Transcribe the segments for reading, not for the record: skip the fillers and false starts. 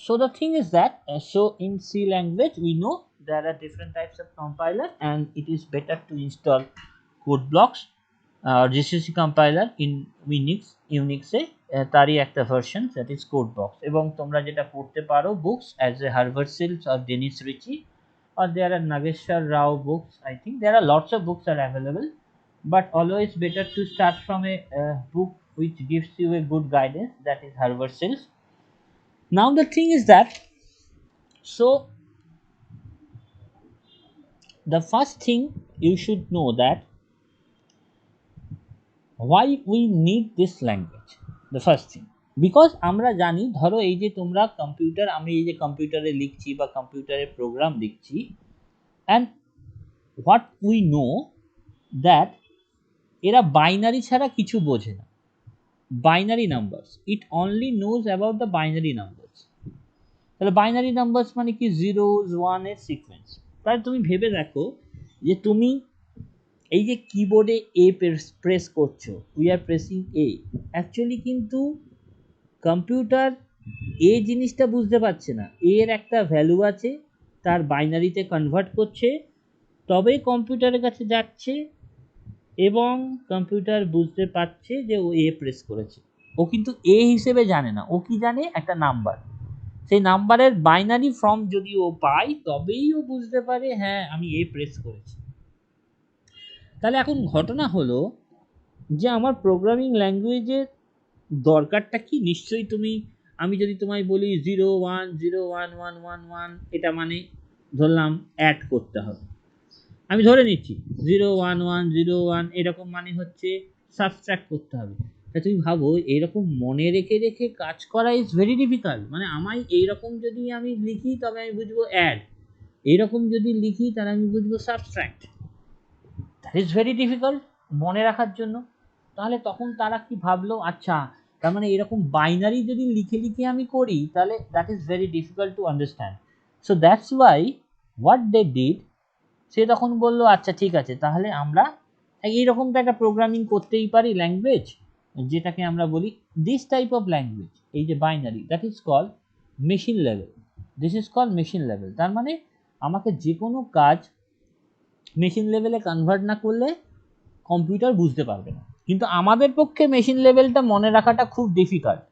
So the thing is that so in C language we know there are different types of compiler, and it is better to install code blocks GCC compiler in Unix তারই একটা version that is code box, এবং তোমরা যেটা পড়তে পারো books as a Harvard Sills or Dennis Ritchie, or there are Nageshwar Rao books. I think there are lots of books are available, but always better to start from a book which gives you a good guidance, that is Harvard Sills. Now the thing is that, so the first thing you should know that why we need this language. The first thing, because আমরা জানি, ধরো এই যে তোমরা computer, আমি এই যে কম্পিউটারে লিখছি বা কম্পিউটারে প্রোগ্রাম লিখছি, and what we know that এরা বাইনারি ছাড়া কিছু বোঝে না। Binary numbers, it only nose about the binary numbers. তাহলে বাইনারি নাম্বারস মানে কি, জিরোজ ওয়ানের সিকোয়েন্স। তাহলে তুমি ভেবে দেখো যে তুমি এই যে কিবোর্ডে এ প্রেস করছো, we are pressing A, actually কিন্তু কম্পিউটার এ জিনিসটা বুঝতে পারছে না, এর একটা ভ্যালু আছে, তার বাইনারিতে কনভার্ট করছে, তবে কম্পিউটারের কাছে যাচ্ছে এবং কম্পিউটার বুঝতে পারছে যে ও এ প্রেস করেছে। ও কিন্তু এ হিসেবে জানে না, ও কি জানে, একটা নাম্বার। সেই নাম্বারের বাইনারি ফর্ম যদি ও পায় তবেই ও বুঝতে পারে হ্যাঁ আমি এ প্রেস করেছি। তাহলে এখন ঘটনা হলো যে আমার প্রোগ্রামিং ল্যাঙ্গুয়েজের দরকারটা কি, নিশ্চয়ই তুমি, আমি যদি তোমায় বলি 0 1 0 1 1 1 1, এটা মানে ধরলাম অ্যাড করতে হবে, আমি ধরে নিচ্ছি 0 1 1 0 1 এরকম মানে হচ্ছে সাবট্রাক্ট করতে হবে। তা তুমি ভাবো এইরকম মনে রেখে রেখে কাজ করা ইজ ভেরি ডিফিকাল্ট। মানে আমায় এইরকম যদি আমি লিখি তবে আমি বুঝবো অ্যাড, এইরকম যদি লিখি তাহলে আমি বুঝবো subtract, that is very difficult মনে রাখার জন্য। তাহলে তখন তারা কি ভাবলো, আচ্ছা তার মানে এরকম বাইনারি যদি লিখে লিখে আমি করি তাহলে that is very difficult to understand. So that's why what they did, সে তখন বললো আচ্ছা ঠিক আছে, তাহলে আমরা এইরকম তো একটা প্রোগ্রামিং করতেই পারি ল্যাঙ্গুয়েজ, যেটাকে আমরা বলি দিস টাইপ অফ ল্যাঙ্গুয়েজ, এই যে binary, that is call machine level. This is call machine level. তার মানে আমাকে যে কোনো কাজ মেশিন লেভেলে কনভার্ট না করলে কম্পিউটার বুঝতে পারবে না। কিন্তু আমাদের পক্ষে মেশিন লেভেলটা মনে রাখাটা খুব ডিফিকাল্ট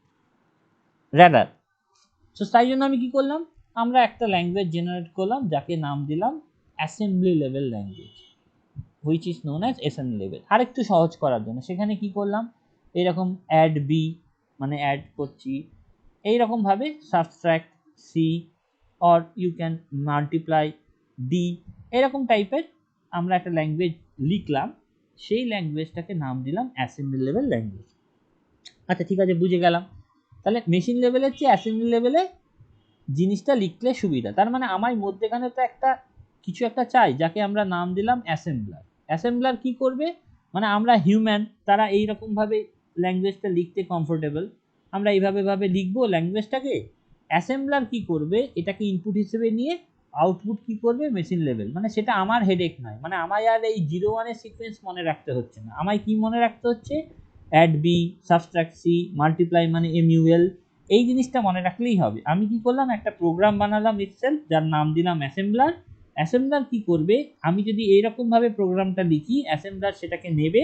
র্যাদার। সো তাই জন্য আমি কি করলাম, আমরা একটা ল্যাঙ্গুয়েজ জেনারেট করলাম যাকে নাম দিলাম assembly level language, which is known as assembly level. আর একটু সহজ করার জন্য সেখানে কি করলাম, এইরকম অ্যাড বি মানে অ্যাড করছি, এইরকমভাবে subtract C, or you can multiply D, এরকম টাইপের আমরা একটা ল্যাঙ্গুয়েজ লিখলাম, সেই ল্যাঙ্গুয়েজটাকে নাম দিলাম অ্যাসেম্বলি লেভেল ল্যাঙ্গুয়েজ। আচ্ছা ঠিক আছে, বুঝে গেলাম। তাহলে মেশিন লেভেলের চেয়ে অ্যাসেম্বলি লেভেলে জিনিসটা লিখলে সুবিধা। তার মানে আমার মধ্যেখানে তো একটা কিছু একটা চাই যাকে আমরা নাম দিলাম অ্যাসেম্বলার। অ্যাসেম্বলার কি করবে, মানে আমরা হিউম্যান, তারা এইরকমভাবে ল্যাঙ্গুয়েজটা লিখতে কমফোর্টেবল, আমরা এইভাবে লিখবো ল্যাঙ্গুয়েজটাকে। অ্যাসেম্বলার কি করবে, এটাকে ইনপুট হিসেবে নিয়ে আউটপুট কি করবে মেশিন লেভেল, মানে সেটা আমার হেডেক নয়। মানে আমায় আর এই 0 1 সিকোয়েন্স মনে রাখতে হচ্ছে না, আমায় কি মনে রাখতে হচ্ছে, add B subtract C multiply মানে এমইউএল, এই জিনিসটা মনে রাখলেই হবে। আমি কি করলাম, একটা প্রোগ্রাম বানালাম ইটসেলফ, যার নাম দিলাম অ্যাসেম্বলার। অ্যাসেম্বলার কি করবে, আমি যদি এইরকমভাবে প্রোগ্রামটা লিখি, অ্যাসেম্বলার সেটাকে নেবে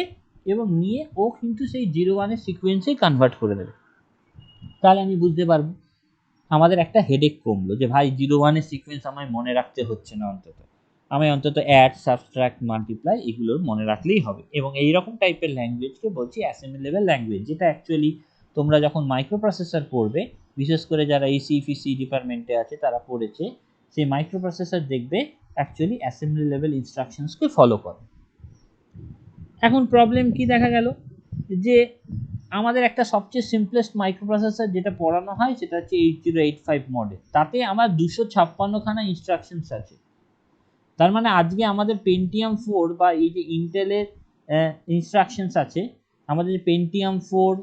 এবং নিয়ে ও কিন্তু সেই 0 1 সিকোয়েন্সেই কনভার্ট করে দেবে। তাহলে আমি বুঝতে পারবো, আমাদের একটা হেডেক কমলো যে ভাই 0 1 সিকোয়েন্স আমায় মনে রাখতে হচ্ছে না, আমায় অন্তত অ্যাড সাবট্রাক্ট মাল্টিপ্লাই এগুলো মনে রাখলেই হবে। এবং এইরকম টাইপের ল্যাঙ্গুয়েজকে বলছি অ্যাসেম্বলি লেভেল ল্যাঙ্গুয়েজ, যেটা অ্যাকচুয়ালি তোমরা যখন মাইক্রো প্রসেসর পড়বে, বিশেষ করে যারা ইসি ফিসি ডিপার্টমেন্টে আছে তারা পড়েছে, সেই মাইক্রো প্রসেসর দেখবে অ্যাকচুয়ালি অ্যাসেম্বলি লেভেল ইনস্ট্রাকশনসকে ফলো করে। এখন প্রবলেম কি দেখা গেল, যে আমাদের একটা সবচেয়ে সিম্পলেস্ট মাইক্রো প্রসেসর যেটা পড়ানো হয় সেটা হচ্ছে 8085 মডেল, তাতে আমার 256খানা ইনস্ট্রাকশনস আছে। তার মানে আজকে আমাদের পেন্টিয়াম 4 বা এই যে ইন্টেলের ইনস্ট্রাকশনস আছে, আমাদের যে পেন্টিয়াম 4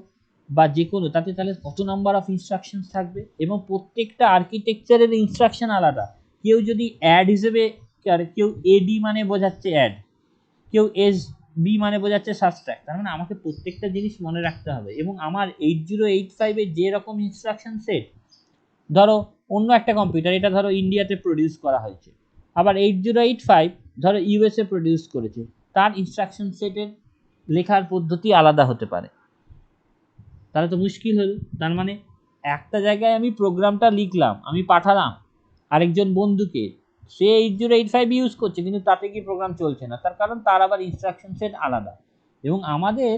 বা যে কোনো, তাতে তাহলে কত নাম্বার অফ ইনস্ট্রাকশনস থাকবে, এবং প্রত্যেকটা আর্কিটেকচারের ইনস্ট্রাকশন আলাদা। কেউ যদি অ্যাড হিসেবে, কেউ এডি মানে বোঝাচ্ছে অ্যাড, কেউ এস বি মানে বোঝাচ্ছে সাবট্রাক্ট। তার মানে আমাকে প্রত্যেকটা জিনিস মনে রাখতে হবে। এবং আমার 8085 এর যেরকম ইনস্ট্রাকশন সেট, ধরো অন্য একটা কম্পিউটার, এটা ধরো ইন্ডিয়াতে প্রডিউস করা হয়েছে, আবার 8085 ধরো ইউএসএ প্রডিউস করেছে, তার ইনস্ট্রাকশন সেটের লেখার পদ্ধতি আলাদা হতে পারে, তাহলে তো মুশকিল হলো। তার মানে একটা জায়গায় আমি প্রোগ্রামটা লিখলাম, আমি পাঠালাম আরেকজন বন্ধুকে, সে 8085 ইউজ করছে কিন্তু তাতে কি প্রোগ্রাম চলছে না, তার কারণ তার আবার ইনস্ট্রাকশন সেট আলাদা। এবং আমাদের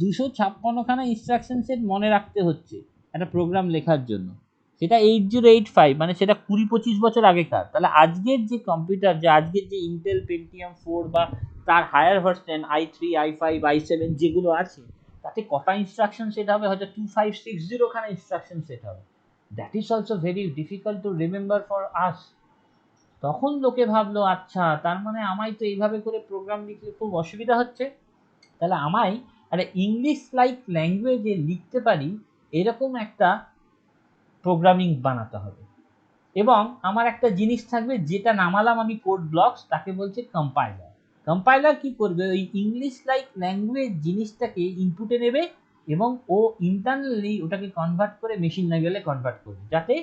256খানা ইনস্ট্রাকশন সেট মনে রাখতে হচ্ছে একটা প্রোগ্রাম লেখার জন্য, সেটা 8085 মানে সেটা 20-25 বছর আগেকার। তাহলে আজকের যে কম্পিউটার, যে আজকের যে ইন্টেল পেন্টিয়াম 4 বা তার higher version i3 i5 i7 যেগুলো আছে, তাতে কটা ইনস্ট্রাকশন সেট হবে, হয়তো 2560 খানা ইনস্ট্রাকশন সেট হবে। That is also very difficult to remember for us. তখন লোকে ভাবলো আচ্ছা তার মানে আমায় তো এইভাবে করে প্রোগ্রাম লিখলে খুব অসুবিধা হচ্ছে, তাহলে আমায় একটা ইংলিশ লাইক ল্যাঙ্গুয়েজে লিখতে পারি এরকম একটা প্রোগ্রামিং বানাতে হবে। এবং আমার একটা জিনিস থাকবে যেটা নামালাম আমি কোড ব্লকস, তাকে বলছে কম্পাইলার। কম্পাইলার কি করবে, ওই ইংলিশ লাইক ল্যাঙ্গুয়েজ জিনিসটাকে ইনপুটে নেবে এবং ও ইন্টারনালি ওটাকে কনভার্ট করে মেশিন লেভেলে কনভার্ট করবে, যাতে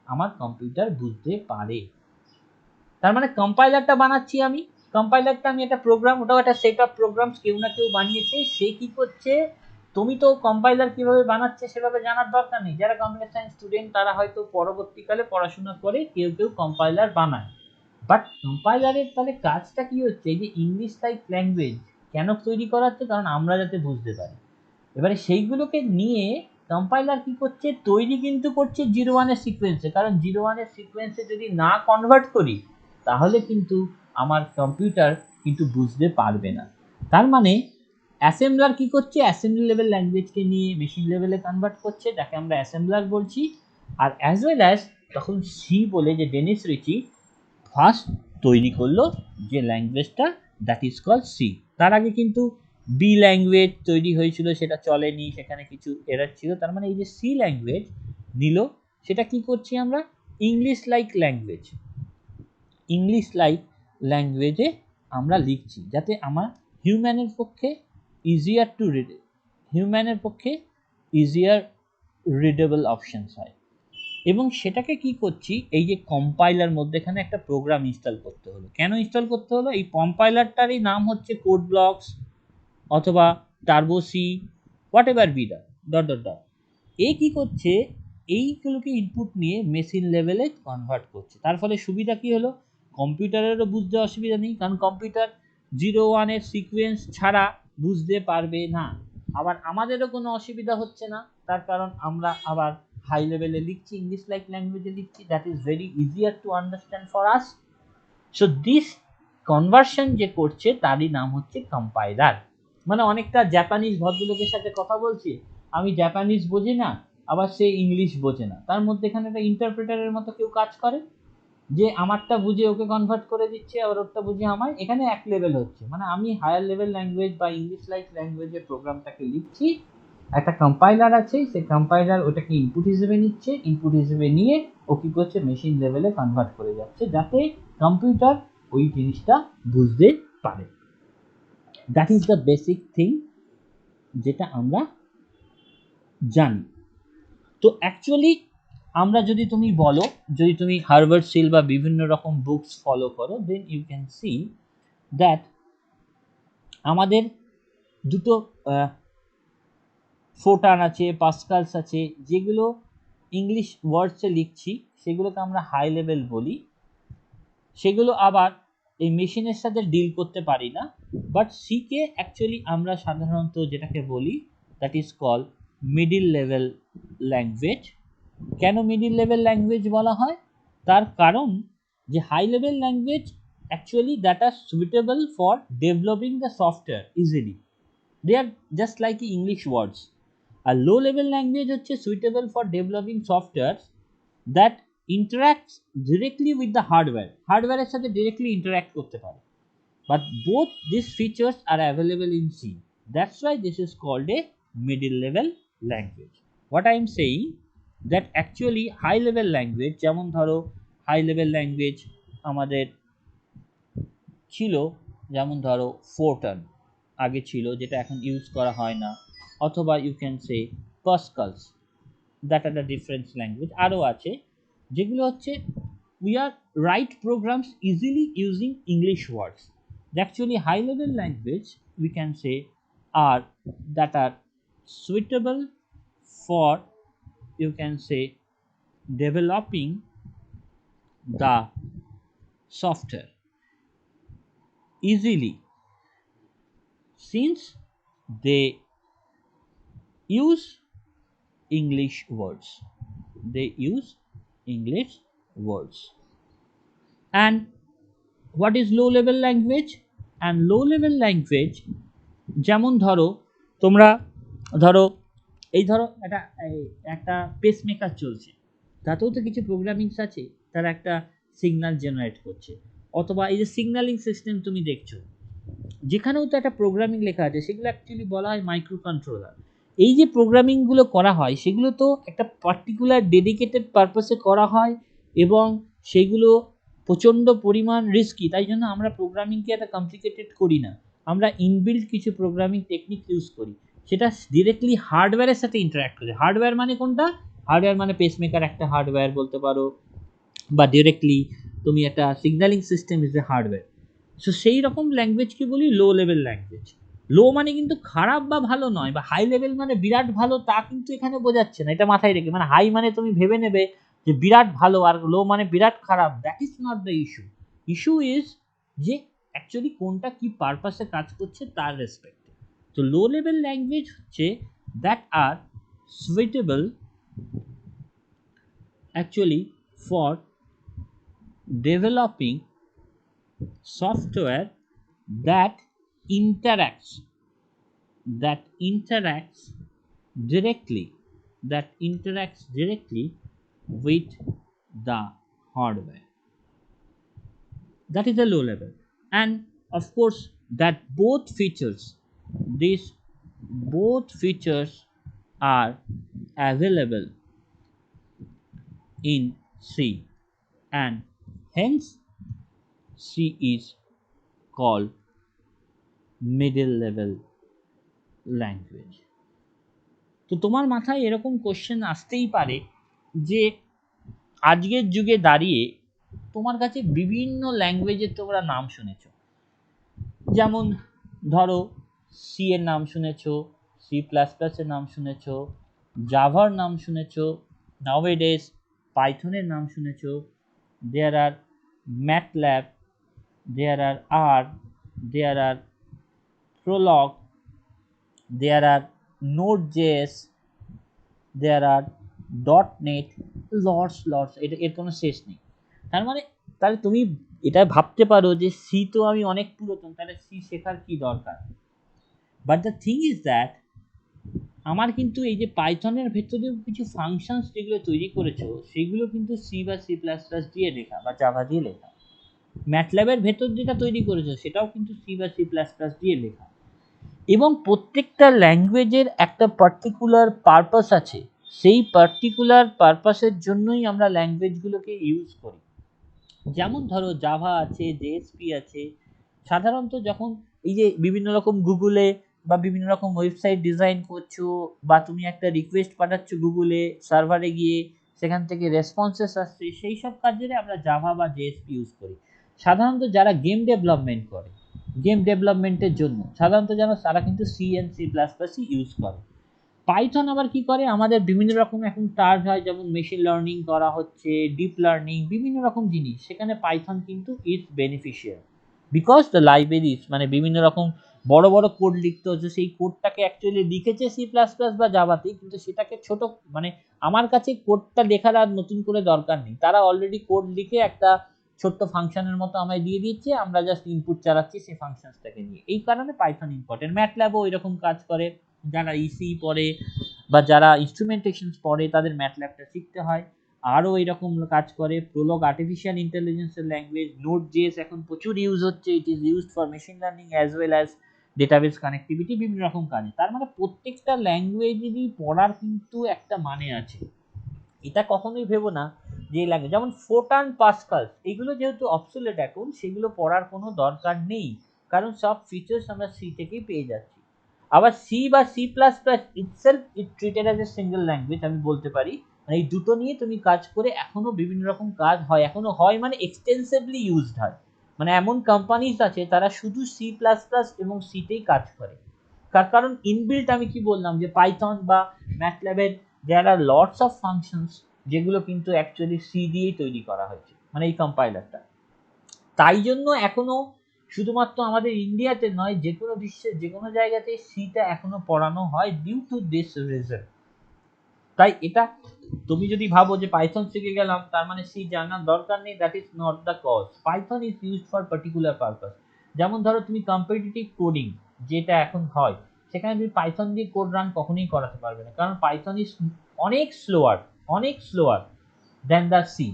আমার কম্পিউটার বুঝতে পারে। তার মানে কম্পাইলারটা বানাচ্ছি আমি, কম্পাইলারটা আমি একটা প্রোগ্রাম, ওটাও একটা সেট অফ প্রোগ্রামস কেউ না কেউ বানিয়েছে। সে কি করছে, তুমি তো কম্পাইলার কিভাবে বানাচ্ছে সেভাবে জানার দরকার নেই, যারা কম্পিউটার সায়েন্স স্টুডেন্ট তারা হয়তো পরবর্তীকালে পড়াশোনা করে কেউ কেউ কম্পাইলার বানায়। বাট কম্পাইলারের তাহলে কাজটা কি হচ্ছে, এই যে ইংলিশ লাইক ল্যাঙ্গুয়েজ কেন তৈরি করা হচ্ছে, কারণ আমরা যাতে বুঝতে পারি। এবারে সেইগুলোকে নিয়ে কম্পাইলার কি করছে, তৈরি কিন্তু করছে 01-এর সিকোয়েন্সে, কারণ 01-এর সিকোয়েন্সে যদি না কনভার্ট করি তাহলে কিন্তু আমার কম্পিউটার কিন্তু বুঝতে পারবে না। তার মানে অ্যাসেম্বলার কি করছে, অ্যাসেম্বলি লেভেল ল্যাঙ্গুয়েজকে নিয়ে মেশিন লেভেলে কনভার্ট করছে, যাকে আমরা অ্যাসেম্বলার বলছি। আর অ্যাজ ওয়েল অ্যাজ তখন সি বলে যে ডেনিস রিচি ফার্স্ট তৈরি করলো যে ল্যাঙ্গুয়েজটা, দ্যাট ইজ কল্ড সি। তার আগে কিন্তু বি ল্যাঙ্গুয়েজ তৈরি হয়েছিল, সেটা চলেনি, সেখানে কিছু এরর ছিল। তার মানে এই যে সি ল্যাঙ্গুয়েজ নিল, সেটা কি করছি আমরা, English like language, English like ল্যাঙ্গুয়েজে আমরা লিখছি যাতে আমার হিউম্যানের পক্ষে ইজিয়ার টু রিড, হিউম্যানের পক্ষে ইজিয়ার রিডেবল অপশনস হয়। এবং সেটাকে কি করছি, এই যে কম্পাইলার মধ্যেখানে একটা প্রোগ্রাম ইনস্টল করতে হলো। কেন ইনস্টল করতে হলো, এই কম্পাইলারটারই নাম হচ্ছে কোড ব্লকস অথবা turbo C, whatever be the dot dot dot. এ কি করছে, এইগুলোকে ইনপুট নিয়ে মেশিন লেভেলে কনভার্ট করছে। তার ফলে সুবিধা কি হলো, কম্পিউটারেরও বুঝতে অসুবিধা নেই, কারণ কম্পিউটার 01-এর সিকোয়েন্স ছাড়া বুঝতে পারবে না। আবার আমাদেরও কোনো অসুবিধা হচ্ছে না, তার কারণ আমরা আবার হাই লেভেলে লিখছি, ইংলিশ লাইক ল্যাঙ্গুয়েজে লিখছি, that is very easier to understand for us. So this conversion যে করছে তারই নাম হচ্ছে কম্পাইলার। মানে অনেকটা জাপানিজ ভদ্রলোকের সাথে কথা বলছি, আমি জাপানিজ বুঝি না, আবার সে ইংলিশ বোঝে না, তার মধ্যে এখানে একটা ইন্টারপ্রেটারের মতো কেউ কাজ করে, যে আমারটা বুঝে ওকে কনভার্ট করে দিচ্ছে, আবার ওরটা বুঝে আমায়, এখানে এক লেভেল হচ্ছে। মানে আমি হায়ার লেভেল ল্যাঙ্গুয়েজ বা ইংলিশ লাইক ল্যাঙ্গুয়েজের প্রোগ্রামটাকে লিখছি, একটা কম্পাইলার আছে, সেই কম্পাইলার ওটাকে ইনপুট হিসেবে নিচ্ছে, ইনপুট হিসেবে নিয়ে ও কি করছে, মেশিন লেভেলে কনভার্ট করে যাচ্ছে যাতে কম্পিউটার ওই জিনিসটা বুঝতে পারে। That is the basic thing যেটা আমরা জানি। তো অ্যাকচুয়ালি আমরা যদি তুমি বলো, যদি তুমি হার্ভার্ড সিল বা বিভিন্ন রকম বুকস ফলো করো, then you can see that আমাদের দুটো ফোটান আছে, পাস্কালস আছে, যেগুলো ইংলিশ ওয়ার্ডসে লিখছি সেগুলোকে আমরা হাই লেভেল বলি, সেগুলো আবার এই মেশিনের সাথে ডিল করতে পারি না। বাট সিকে অ্যাকচুয়ালি আমরা সাধারণত যেটাকে বলি that is call middle level language. কেন মিডিল লেভেল ল্যাঙ্গুয়েজ বলা হয়, তার কারণ যে high level language actually that are suitable for developing the software easily, they are just like English words. আর লো লেভেল ল্যাঙ্গুয়েজ হচ্ছে suitable for developing software that interacts directly with the hardware, হার্ডওয়্যারের সাথে directly interact করতে পারে। But both these features are available in C. That's why this is called a middle level language. What I am saying that actually high level language, যেমন ধরো high level language আমাদের ছিল, যেমন ধরো Fortran আগে ছিল, যেটা এখন ইউজ করা হয় না, অথবা you can say Pascals, that are the difference language, আরও আছে। যেগুলো হচ্ছে we are write programs easily using English words. Actually high level language we can say are that are suitable for, you can say, developing the software easily, since they use English words. They use English words. And what is low level language? And low level language, যেমন ধরো তোমরা ধরো এই ধরো একটা pacemaker চলছে, তাতেও তো কিছু প্রোগ্রামিংস আছে, তারা একটা সিগন্যাল জেনারেট করছে, অথবা এই যে সিগন্যালিং সিস্টেম তুমি দেখছো, যেখানেও তো একটা প্রোগ্রামিং লেখা আছে, সেগুলো অ্যাকচুয়ালি বলা হয় মাইক্রো কন্ট্রোলার। এই যে প্রোগ্রামিংগুলো করা হয় সেগুলো তো একটা পার্টিকুলার ডেডিকেটেড পারপাসে করা হয়, এবং সেগুলো প্রচণ্ড পরিমাণ রিস্কি। তাই জন্য আমরা প্রোগ্রামিংকে একটা কমপ্লিকেটেড করি না, আমরা ইনবিল্ট কিছু প্রোগ্রামিং টেকনিক ইউজ করি, সেটা ডিরেক্টলি হার্ডওয়্যারের সাথে ইন্টারাক্ট করে। হার্ডওয়্যার মানে কোনটা? হার্ডওয়্যার মানে পেসমেকার একটা হার্ডওয়্যার বলতে পারো, বা ডিরেক্টলি তুমি একটা signalling system is a hardware. So সেই রকম ল্যাঙ্গুয়েজকে বলি লো লেভেল ল্যাঙ্গুয়েজ। লো মানে কিন্তু খারাপ বা ভালো নয়, বা হাই লেভেল মানে বিরাট ভালো তা কিন্তু এখানে বোঝাচ্ছে না, এটা মাথায় রেখে। মানে হাই মানে তুমি ভেবে নেবে যে বিরাট ভালো, আর লো মানে বিরাট খারাপ, that is not the issue. Issue is যে অ্যাকচুয়ালি কোনটা কি পারপাসে কাজ করছে তার রেসপেক্টে। তো লো লেভেল ল্যাঙ্গুয়েজ হচ্ছে that are suitable actually for developing software that interacts directly with the hardware. That is a low level. And of course that both features are available in C, and hence C is called middle level language. তো তোমার মাথায় এরকম question আসতেই পারে যে আজকের যুগে দাঁড়িয়ে তোমার কাছে বিভিন্ন ল্যাঙ্গুয়েজের তোমরা নাম শুনেছো, যেমন ধরো সি এর নাম শুনেছো, সি প্লাস প্লাসের নাম শুনেছো, জাভার নাম শুনেছো, নাওএডেজ পাইথনের নাম শুনেছো, দেয়ার আর MATLAB, there are R, there are Prolog, there are Node.js, there are .NET, lots এর কোনো শেষ নেই। তার মানে তাহলে তুমি এটা ভাবতে পারো যে সি তো আমি অনেক পুরাতন, তাহলে সি শেখার কি দরকার। But the thing is that আমার কিন্তু এই যে পাইথনের ভেতরেও কিছু ফাংশনস যেগুলো তৈরি করেছো সেগুলো কিন্তু সি বা সি প্লাস প্লাস দিয়ে লেখা বা জাভা দিয়ে লেখা। ম্যাটল্যাবের ভেতর যেটা তৈরি করেছো সেটাও কিন্তু সি বা সি প্লাস প্লাস দিয়ে লেখা। এবং প্রত্যেকটা ল্যাঙ্গুয়েজের একটা পার্টিকুলার পারপাস আছে, সেই পার্টিকুলার পারপাসের জন্যই আমরা ল্যাঙ্গুয়েজগুলোকে ইউজ করি। যেমন ধরো জাভা আছে, জেএসপি আছে। সাধারণত যখন এই যে বিভিন্ন রকম গুগলে বা বিভিন্ন রকম ওয়েবসাইট ডিজাইন করছো, বা তুমি একটা রিকোয়েস্ট পাঠাচ্ছ গুগলে সার্ভারে গিয়ে, সেখান থেকে রেসপন্সেস আসছে, সেই সব কাজে আমরা জাভা বা জেএসপি ইউজ করি। সাধারণত যারা গেম ডেভেলপমেন্ট করে, গেম ডেভেলপমেন্টের জন্য সাধারণত তারা কিন্তু সি এন্ড সি প্লাস প্লাসই ইউজ করে। পাইথন আবার কি করে, আমাদের বিভিন্ন রকম এখন টার্জ হয়, যেমন মেশিন লার্নিং করা হচ্ছে, ডিপ লার্নিং, বিভিন্ন রকম জিনিস, সেখানে পাইথন কিন্তু is beneficial, because the libraries মানে বিভিন্ন রকম বড় বড় কোড লিখতে হচ্ছে, সেই কোডটাকে অ্যাকচুয়ালি লিখেছে সি প্লাস প্লাস বা জাভাতেই, কিন্তু সেটাকে ছোট মানে আমার কাছে কোডটা লেখার আর নতুন করে দরকার নেই, তারা অলরেডি কোড লিখে একটা ছোট্ট ফাংশনের মতো আমায় দিয়ে দিচ্ছে, আমরা জাস্ট ইনপুট চালাচ্ছি সেই ফাংশনসটাকে নিয়ে। এই কারণে পাইথন ইম্পর্টেন্ট। ম্যাটল্যাবও এরকম কাজ করে, যারা ইসি পড়ে বা যারা ইনস্ট্রুমেন্টেশনস পড়ে তাদের ম্যাটল্যাবটা শিখতে হয়। আরও এরকম কাজ করে প্রোলগ আর্টিফিশিয়াল ইন্টেলিজেন্সের ল্যাঙ্গুয়েজ, নোড.js এখন প্রচুর ইউজ হচ্ছে, it is used for machine learning as well as database connectivity, বিভিন্ন রকম কাজে। তার মানে প্রত্যেকটা ল্যাঙ্গুয়েজেরই পড়ার কিন্তু একটা মানে আছে, এটা কখনোই ভেবো না যে লাগে। যেমন ফোটান, পাসকাল, এগুলো যেহেতু অবসোলেট এখন, সেগুলো পড়ার কোনো দরকার নেই, কারণ সব ফিচার্স আমরা সি থেকেই পেয়ে যাচ্ছি। আবার সি বা C plus plus itself it treated as a single language, আমি বলতে পারি মানে এই দুটো নিয়ে তুমি কাজ করে এখনো বিভিন্ন রকম কাজ হয়, এখনো হয় মানে এক্সটেন্সিভলি ইউজড হয়। মানে এমন কোম্পানিজ আছে তারা শুধু সি প্লাস প্লাস এবং সিতেই কাজ করে। তার কারণ ইনবিল্ট আমি কি বললাম যে পাইথন বা ম্যাটল্যাবের দেয়ার আর লটস অফ ফাংশনস যেগুলো কিন্তু অ্যাকচুয়ালি সি দিয়েই তৈরি করা হয়েছে, মানে এই কম্পাইলারটা। তাই জন্য এখনো শুধুমাত্র আমাদের ইন্ডিয়াতে নয়, যে কোনো বিশ্বের যে কোনো জায়গাতে সিটা এখনো পড়ানো হয় ডিউ টু দিস রিজন। তাই এটা তুমি যদি ভাবো যে পাইথন শিখে গেলাম তার মানে সি জানার দরকার নেই, that is not the cause. Python is used for particular purpose. যেমন ধরো তুমি কম্পিটিটিভ কোডিং যেটা এখন হয়, সেখানে তুমি পাইথন দিয়ে কোড রান কখনোই করাতে পারবে না, কারণ পাইথন ইজ অনেক স্লোয়ার দেন দ্য সি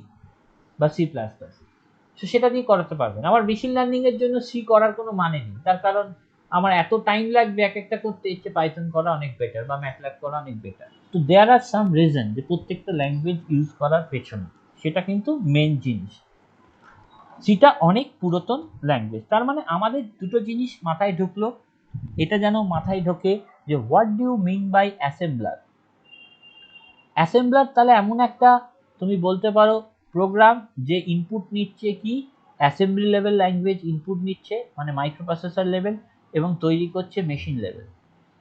বা সি প্লাস প্লাস। তো সেটা দিয়ে করাতে পারবে না। আবার মেশিন লার্নিং এর জন্য সি করার কোনো মানে নেই, তার কারণ আমার এত টাইম লাগবে এক একটা করতে, ইচ্ছে পাইথন করা অনেক বেটার বা ম্যাটল্যাব করা অনেক বেটার। তো দেয়ার আর সাম রিজন যে প্রত্যেকটা ল্যাঙ্গুয়েজ ইউজ করার পেছনে, সেটা কিন্তু মেন জিনিস। সেটা অনেক পুরাতন ল্যাঙ্গুয়েজ, তার মানে আমাদের দুটো জিনিস মাথায় ঢুকলো। এটা যেন মাথায় ঢোকে যে what do you mean by assembler. Assembler তাহলে এমন একটা, তুমি বলতে পারো প্রোগ্রাম যে ইনপুট নিচ্ছে কি অ্যাসেম্বলি লেভেল ল্যাঙ্গুয়েজ ইনপুট নিচ্ছে, মানে মাইক্রোপ্রসেসর লেভেল, এবং তৈরি করছে মেশিন লেভেল।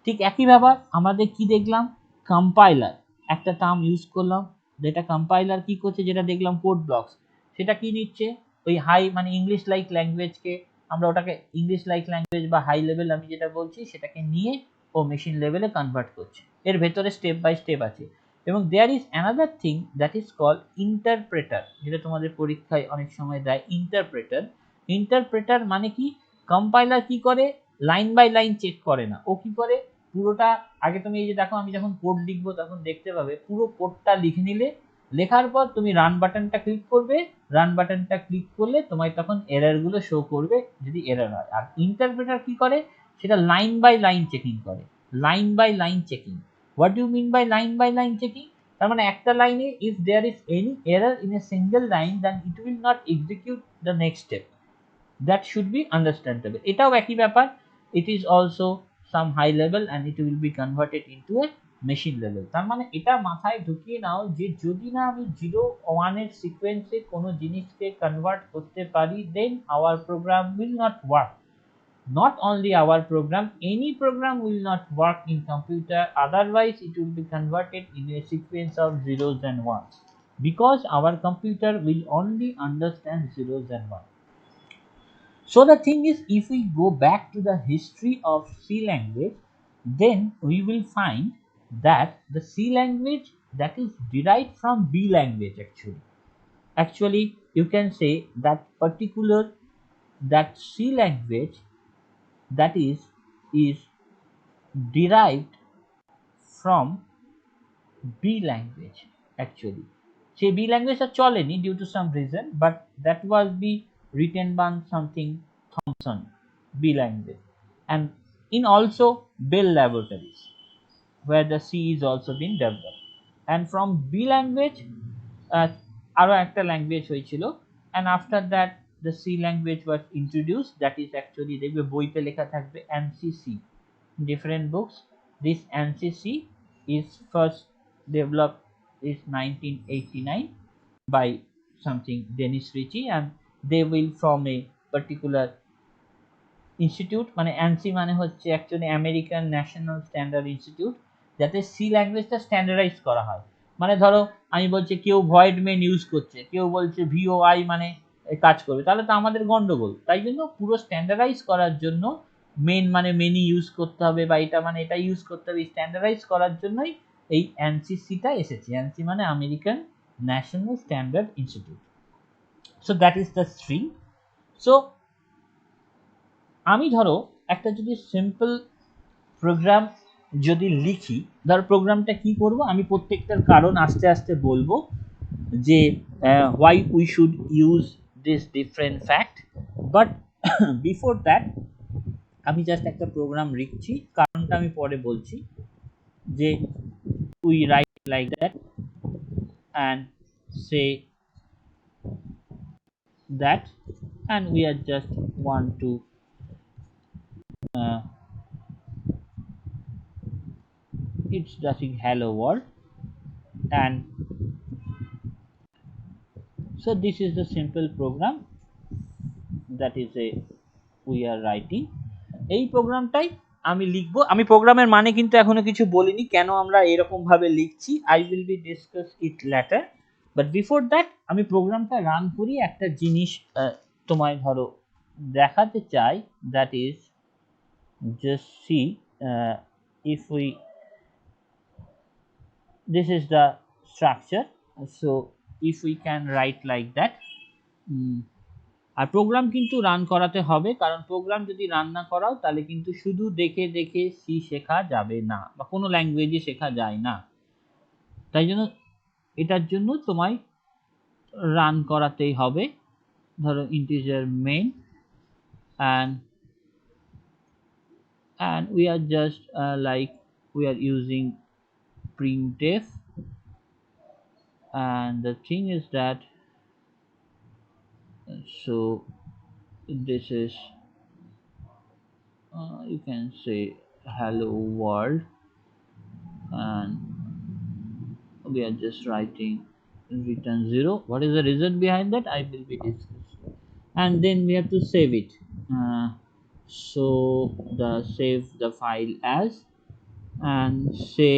ঠিক একই ব্যাপার আমাদের কি দেখলাম, কম্পাইলার একটা টার্ম ইউজ করলাম, যেটা কম্পাইলার কি করছে, যেটা দেখলাম কোড ব্লকস, সেটা কি নিচ্ছে ওই হাই মানে ইংলিশ লাইক ল্যাঙ্গুয়েজকে, আমরা ওটাকে ইংলিশ লাইক ল্যাঙ্গুয়েজ বা হাই লেভেল আমি যেটা বলছি সেটাকে নিয়ে ও মেশিন লেভেলে কনভার্ট করছে। এর ভেতরে স্টেপ বাই স্টেপ আছে। এবং there is another thing that is called interpreter, যেটা তোমাদের পরীক্ষায় অনেক সময় দেয় ইন্টারপ্রেটার। ইন্টারপ্রেটার মানে কি, কম্পাইলার কি করে লাইন বাই লাইন চেক করে না, ও কি করে পুরোটা আগে, তুমি এই যে দেখো আমি যখন কোড লিখবো তখন দেখতে পাবে পুরো কোডটা লিখে নিলে, লেখার পর তুমি রান বাটনটা ক্লিক করবে, রান বাটনটা ক্লিক করলে তোমায় তখন এররগুলো শো করবে যদি এরর হয়। আর ইন্টারপ্রেটার কি করে, সেটা লাইন বাই লাইন চেকিং করে, line by line checking. What do mean by line by line checking, তার মানে একটা লাইনে if there is any error in a single line then it will not execute the next step, that should be understandable। এটাও একই ব্যাপার, it is also some high level and it will be converted into a machine level। তার মানে এটা মাথায় ঢুকিয়ে নাও যে যদি না আমি 0 1 এর সিকোয়েন্সে কোনো জিনিসকে কনভার্ট করতে পারি then our program will not work। Not only our program, any program will not work in computer, otherwise it will be converted in a sequence of zeros and ones, because our computer will only understand zeros and ones। So the thing is, if we go back to the history of C language, then we will find that the C language that is derived from B language actually. Actually, you can say that particular that C language that is derived from B language actually. Say B language চলেনি due to some reason, but that was be written by something Thomson B language, and in also Bell Laboratories where the C is also been developed, and from B language আরো একটা language হয়েছিল, and after that the C language was introduced, that is actually দেখবে বইতে লেখা থাকবে ANSI C, different books। This ANSI C is first developed is 1989 by something Dennis Ritchie, and they will from a particular institute, মানে ANSI মানে হচ্ছে actually American national standard institute, যাতে C ল্যাঙ্গুয়েজটা standardise করা হয়। মানে ধরো আমি বলছি কেউ ভয়েড মেন ইউজ করছে, কেউ বলছে ভিওআই মানে কাজ করবে, তাহলে তো আমাদের গন্ডগোল। তাই জন্য পুরো স্ট্যান্ডার্ডাইজ করার জন্য মেন মানে মেনি ইউজ করতে হবে, বা এটা মানে এটা ইউজ করতে হবে, স্ট্যান্ডার্ডাইজ করার জন্যই এই ANSI-Cটা এসেছে। ANSI মানে American national standard institute. So that is the string. So আমি ধরো একটা যদি সিম্পল প্রোগ্রাম যদি লিখি, ধর প্রোগ্রামটা কি করব আমি প্রত্যেকটার কারণ আস্তে আস্তে বলবো যে why we should use this different fact, but before that আমি জাস্ট একটা প্রোগ্রাম লিখছি, কারণটা আমি পরে বলছি। যে we write like that and say that, and we are just want to it's just hello world, and So this is the simple program that is a we are writing. এই প্রোগ্রামটাই আমি লিখব। আমি প্রোগ্রামের মানে কিন্তু এখনো কিছু বলিনি, কেন আমরা এরকম ভাবে লিখছি। I will be discuss it later, but before that আমি প্রোগ্রামটা রান করি। একটা জিনিস তোমায় ধরো দেখাতে চাই, that is just see if we this is the structure, so if we can write like that, আর প্রোগ্রাম কিন্তু রান করাতে হবে, কারণ প্রোগ্রাম যদি রান না করাও তাহলে কিন্তু শুধু দেখে দেখে সি শেখা যাবে না, বা কোনো ল্যাঙ্গুয়েজে শেখা যায় না। তাই জন্য এটার জন্য তোমায় রান করাতেই হবে। ধরো integer main and we are just like we are using printf, and the thing is that so this is you can say hello world, and we are just writing return 0. What is the reason behind that? I will be discussing. And then we have to save it. So the save the file as, and say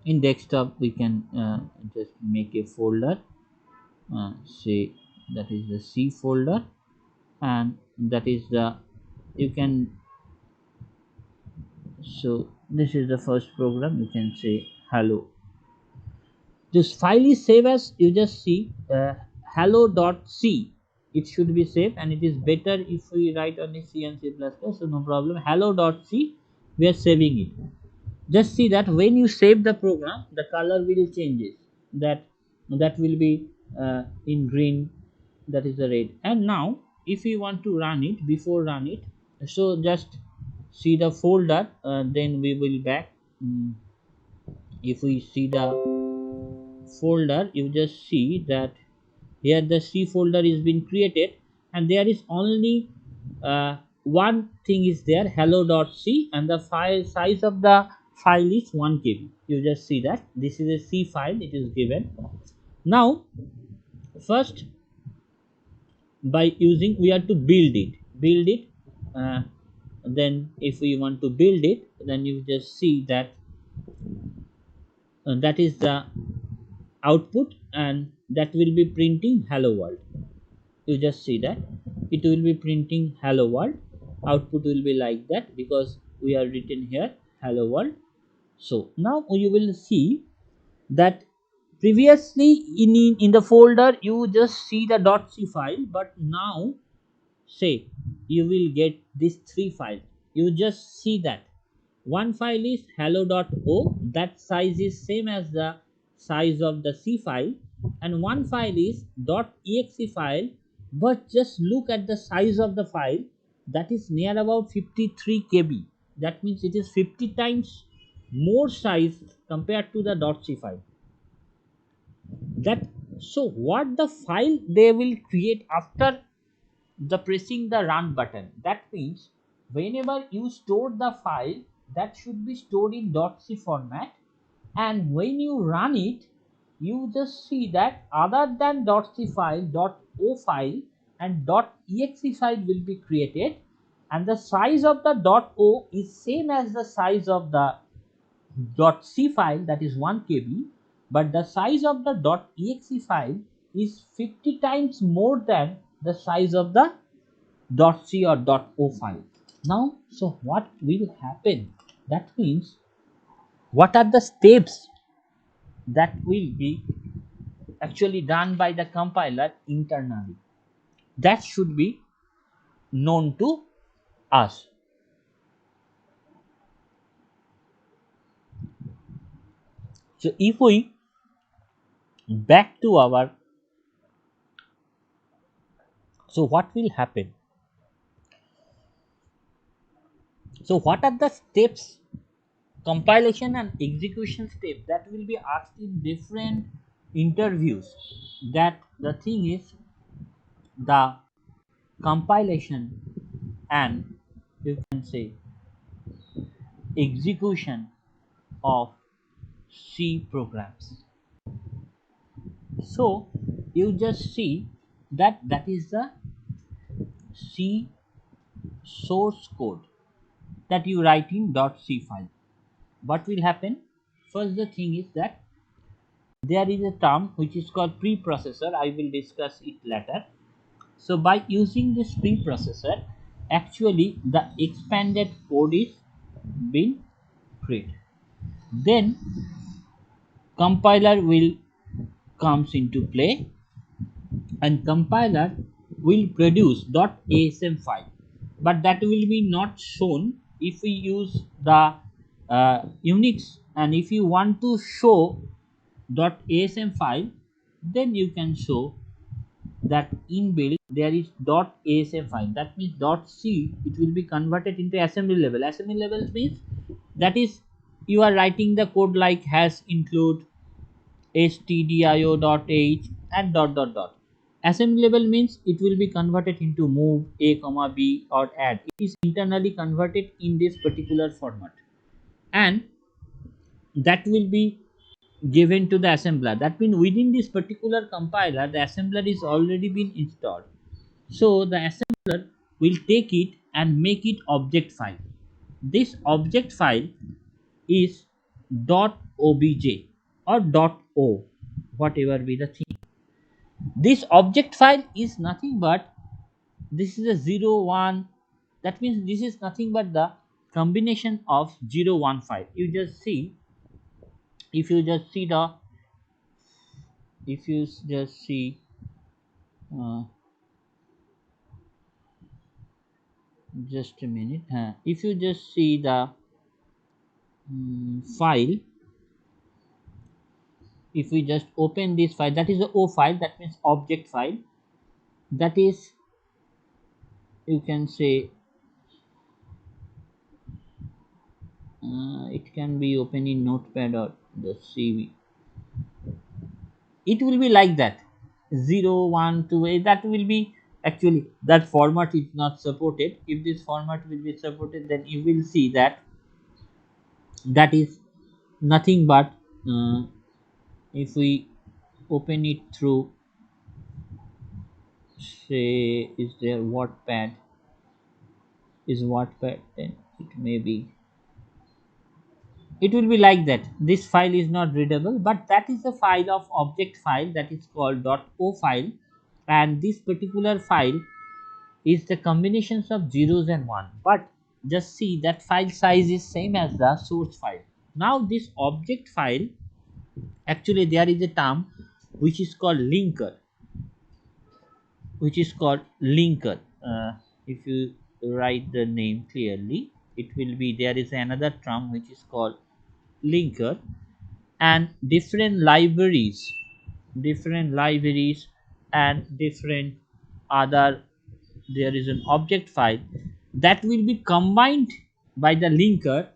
in desktop we can just make a folder, say that is the C folder, and that is the you can, so this is the first program. You can say hello. This file is saved as, you just see hello.c. It should be saved, and it is better if we write only C and C++, so no problem. Hello.c, we are saving it. Just see that when you save the program, the color will changes, that will be in green, that is the red. And now if you want to run it, before run it, so just see the folder, then we will back. If we see the folder, you just see that here the C folder is been created, and there is only one thing is there, hello.c, and the file size of the file is 1 KB. You just see that this is a C file, it is given. Now first, by using, we have to build it, then if we want to build it, then you just see that that is the output, and that will be printing hello world. You just see that it will be printing hello world. Output will be like that, because we are written here hello world. So now you will see that previously in the folder you just see the .c file, but now say you will get these 3 files. You just see that one file is hello.o, that size is same as the size of the C file, and one file is .exe file, but just look at the size of the file, that is near about 53 KB. That means it is 50 times more size compared to the .c file. That, so what the file they will create after the pressing the run button, that means whenever you store the file, that should be stored in .c format, and when you run it, you just see that other than .c file, .o file and .exe file will be created, and the size of the .o is same as the size of the .c file, that is 1 KB, but the size of the .exe file is 50 times more than the size of the .c or .o file. Now, so what will happen? That means what are the steps that will be actually done by the compiler internally? That should be known to us. So if we back to our, so what will happen? So what are the steps, compilation and execution step, that will be asked in different interviews? That the thing is the compilation and you can say execution of C programs. So you just see that that is the C source code that you write in .c file. What will happen? First, the thing is that there is a term which is called preprocessor. I will discuss it later. So by using this preprocessor, actually the expanded code is being created. Then compiler will comes into play, and compiler will produce .asm file, but that will be not shown if we use the Unix. And if you want to show .asm file, then you can show that inbuilt there is .asm file. That means .c, it will be converted into assembly level. Assembly level means that is you are writing the code like has include stdio.h and dot. Assembly level means it will be converted into move a comma b or add. It is internally converted in this particular format, and that will be given to the assembler. That means within this particular compiler, the assembler is already been installed. So the assembler will take it and make it object file. This object file is .obj or .o, whatever be the thing. This object file is nothing but this is a 0 1. That means this is nothing but the combination of 0 1 5. You just see, if you just see the if you just see uh, just a minute, if you just see the file, if we just open this file, that is the O file, that means object file. That is, you can say, it can be open in notepad or the CV. It will be like that 0 1 2 8. That will be, actually that format is not supported. If this format will be supported, then you will see that that is nothing but if we open it through, say, is there Wattpad, is Wattpad, then it may be, it will be like that. This file is not readable, but that is a file of object file that is called .o file, and this particular file is the combinations of zeros and one. But just see that file size is same as the source file. Now this object file, actually there is a term which is called linker, which is called linker. If you write the name clearly, it will be, there is another term which is called linker, and different libraries and different other, there is an object file that will be combined by the linker,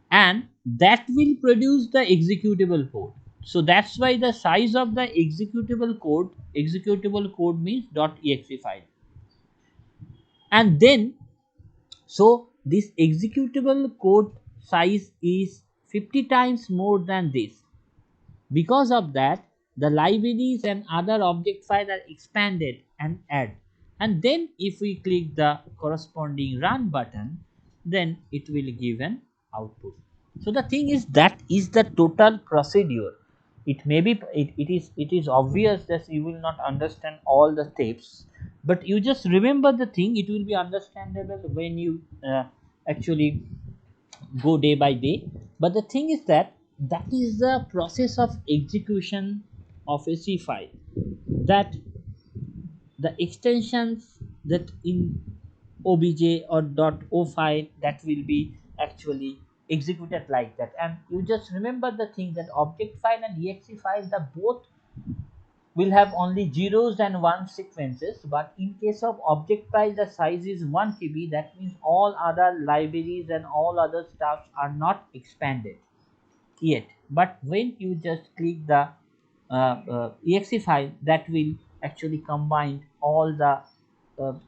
and that will produce the executable code. So that's why the size of the executable code means .exe file. And then, so this executable code size is 50 times more than this. Because of that, the libraries and other object files are expanded and add. And then if we click the corresponding run button, then it will give an output. So the thing is, that is the total procedure. It may be, it is obvious that you will not understand all the steps, but you just remember the thing. It will be understandable when you actually go day by day. But the thing is that that is the process of execution of a C file, that the extensions that in obj or .o file, that will be actually executed like that. And you just remember the thing that object file and exe file, the both will have only zeros and ones sequences, but in case of object file the size is 1 KB. That means all other libraries and all other stuffs are not expanded yet. But when you just click the exe file, that will actually combine all the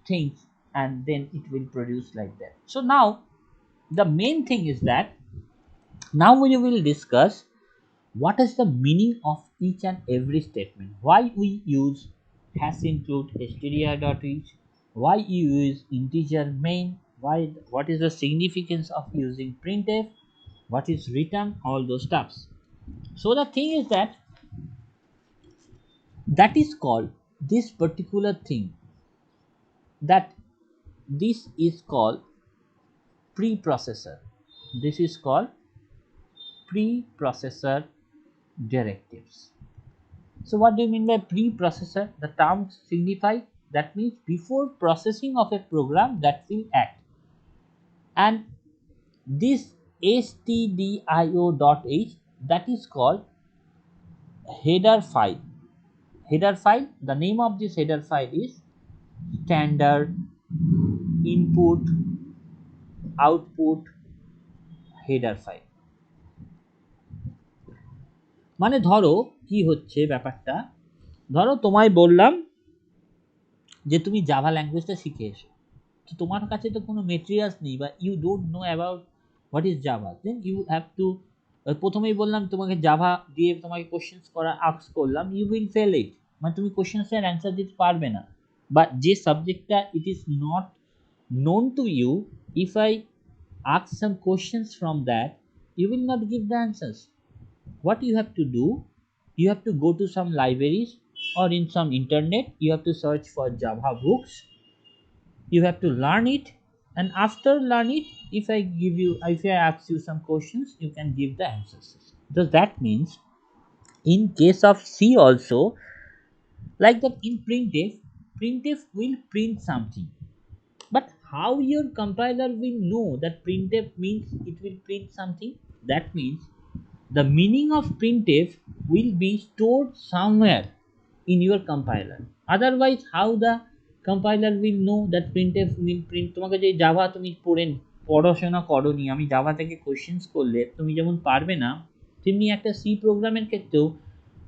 things, and then it will produce like that. So now the main thing is that now we will discuss what is the meaning of each and every statement, why we use hash include stdio.each, why you use integer main, why, what is the significance of using printf, what is return, all those stuffs. So the thing is that is called this particular thing, that this is called preprocessor. This is called preprocessor directives. So what do you mean by preprocessor? The term signify that means before processing of a program that will act. And this stdio.h, that is called header file. Header file, the name of this header file is standard input output header file. মানে ধরো কি হচ্ছে ব্যাপারটা, ধরো তোমায় বললাম যে তুমি জাভা ল্যাঙ্গুয়েজটা শিখে এসো, তো তোমার কাছে তো কোনো মেটেরিয়ালস নেই বা you don't know about what is Java, then you have to, প্রথমেই বললাম তোমাকে জাভা দিয়ে তোমাকে কোশ্চেন্স করা আস্ক করলাম, ইউ উইল ফেল ইট, মানে তুমি কোশ্চেন্সের অ্যান্সার দিতে পারবে না, বা যে সাবজেক্টটা ইট is not known to you, if I ask some questions from that, you will not give the answers. What you have to do, you have to go to some libraries or in some internet, you have to search for Java books, you have to learn it, and after learn it, if I ask you some questions, you can give the answers. So that means in case of C also, like that in printf will print something, but how your compiler will know that printf means it will print something? That means the meaning of printf will be stored somewhere in your compiler. Otherwise, how the compiler will know that printf will print? তোমাকে যে Java তুমি পড়াশোনা করোনি, আমি Java থেকে questions করলে তুমি যেমন পারবে না, তেমনি একটা সি প্রোগ্রামের ক্ষেত্রেও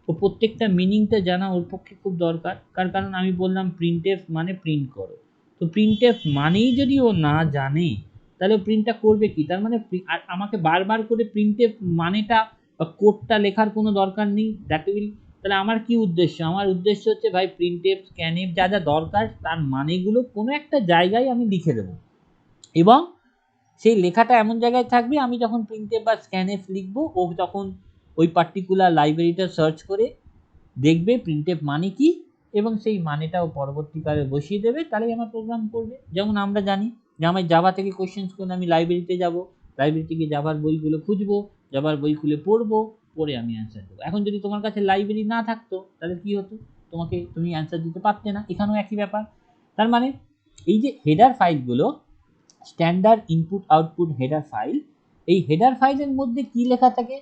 ও প্রত্যেকটা মিনিংটা জানা ওর পক্ষে খুব দরকার। কারণ আমি বললাম প্রিন্টএফ মানে প্রিন্ট করো, তো প্রিন্টএফ মানেই যদি ও না জানে তাহলে প্রিন্টটা করবে কি? তার মানে আর আমাকে বারবার করে প্রিন্টএফ মানেটা বা কোডটা লেখার কোনো দরকার নেই। দ্যাট উইল, তাহলে আমার কি উদ্দেশ্য? আমার উদ্দেশ্য হচ্ছে ভাই প্রিন্টএফ স্ক্যানএফ যা যা দরকার তার মানেগুলো কোনো একটা জায়গায় আমি লিখে দেবো, এবং সেই লেখাটা এমন জায়গায় থাকবে আমি যখন প্রিন্টএফ বা স্ক্যানএফ লিখবো, ও তখন ওই পার্টিকুলার লাইব্রেরিটা সার্চ করে দেখবে প্রিন্টএফ মানে কি, এবং সেই মানেটাও পরবর্তীকালে বসিয়ে দেবে, তাহলেই আমার প্রোগ্রাম করবে। যেমন আমরা জানি যে আমার জাভা থেকে কোশ্চেন্স করলে আমি লাইব্রেরিতে যাব, লাইব্রেরি থেকে জাভার বইগুলো খুঁজবো, জাভার বই খুলে পড়বো, পড়ে আমি অ্যান্সার দেবো। এখন যদি তোমার কাছে লাইব্রেরি না থাকতো তাহলে কি হতো? তুমি অ্যান্সার দিতে পারতে না। এখানেও একই ব্যাপার। তার মানে এই যে হেডার ফাইলগুলো, standard input output header file, এই হেডার ফাইলের মধ্যে কি লেখা থাকে?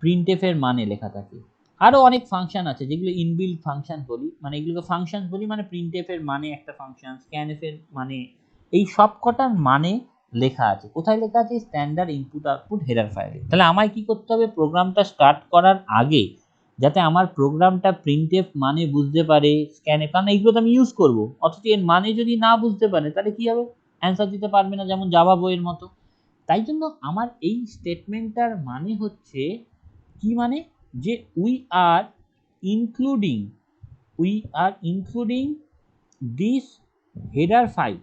প্রিন্টএফ এর মানে লেখা থাকে। আরও অনেক ফাংশন আছে যেগুলো ইনবিল্ট ফাংশন বলি, মানে এগুলোকে ফাংশন বলি, মানে প্রিন্টএফ এর মানে একটা ফাংশন, স্ক্যানএফ এর মানে, এই সব কটার মানে লেখা আছে। কোথায় লেখা আছে? স্ট্যান্ডার্ড ইনপুট আউটপুট হেডার ফাইলে। তাহলে আমায় কি করতে হবে? প্রোগ্রামটা স্টার্ট করার আগে যাতে আমার প্রোগ্রামটা প্রিন্টএফ মানে বুঝতে পারে, স্ক্যানএফ, কারণ এইগুলো তো আমি ইউজ করবো, অথচ এর মানে যদি না বুঝতে পারে তাহলে কি হবে? অ্যান্সার দিতে পারবে না, যেমন জাভা বইয়ের মতো। তাই জন্য আমার এই স্টেটমেন্টটার মানে হচ্ছে কি, মানে যে we are including this header file,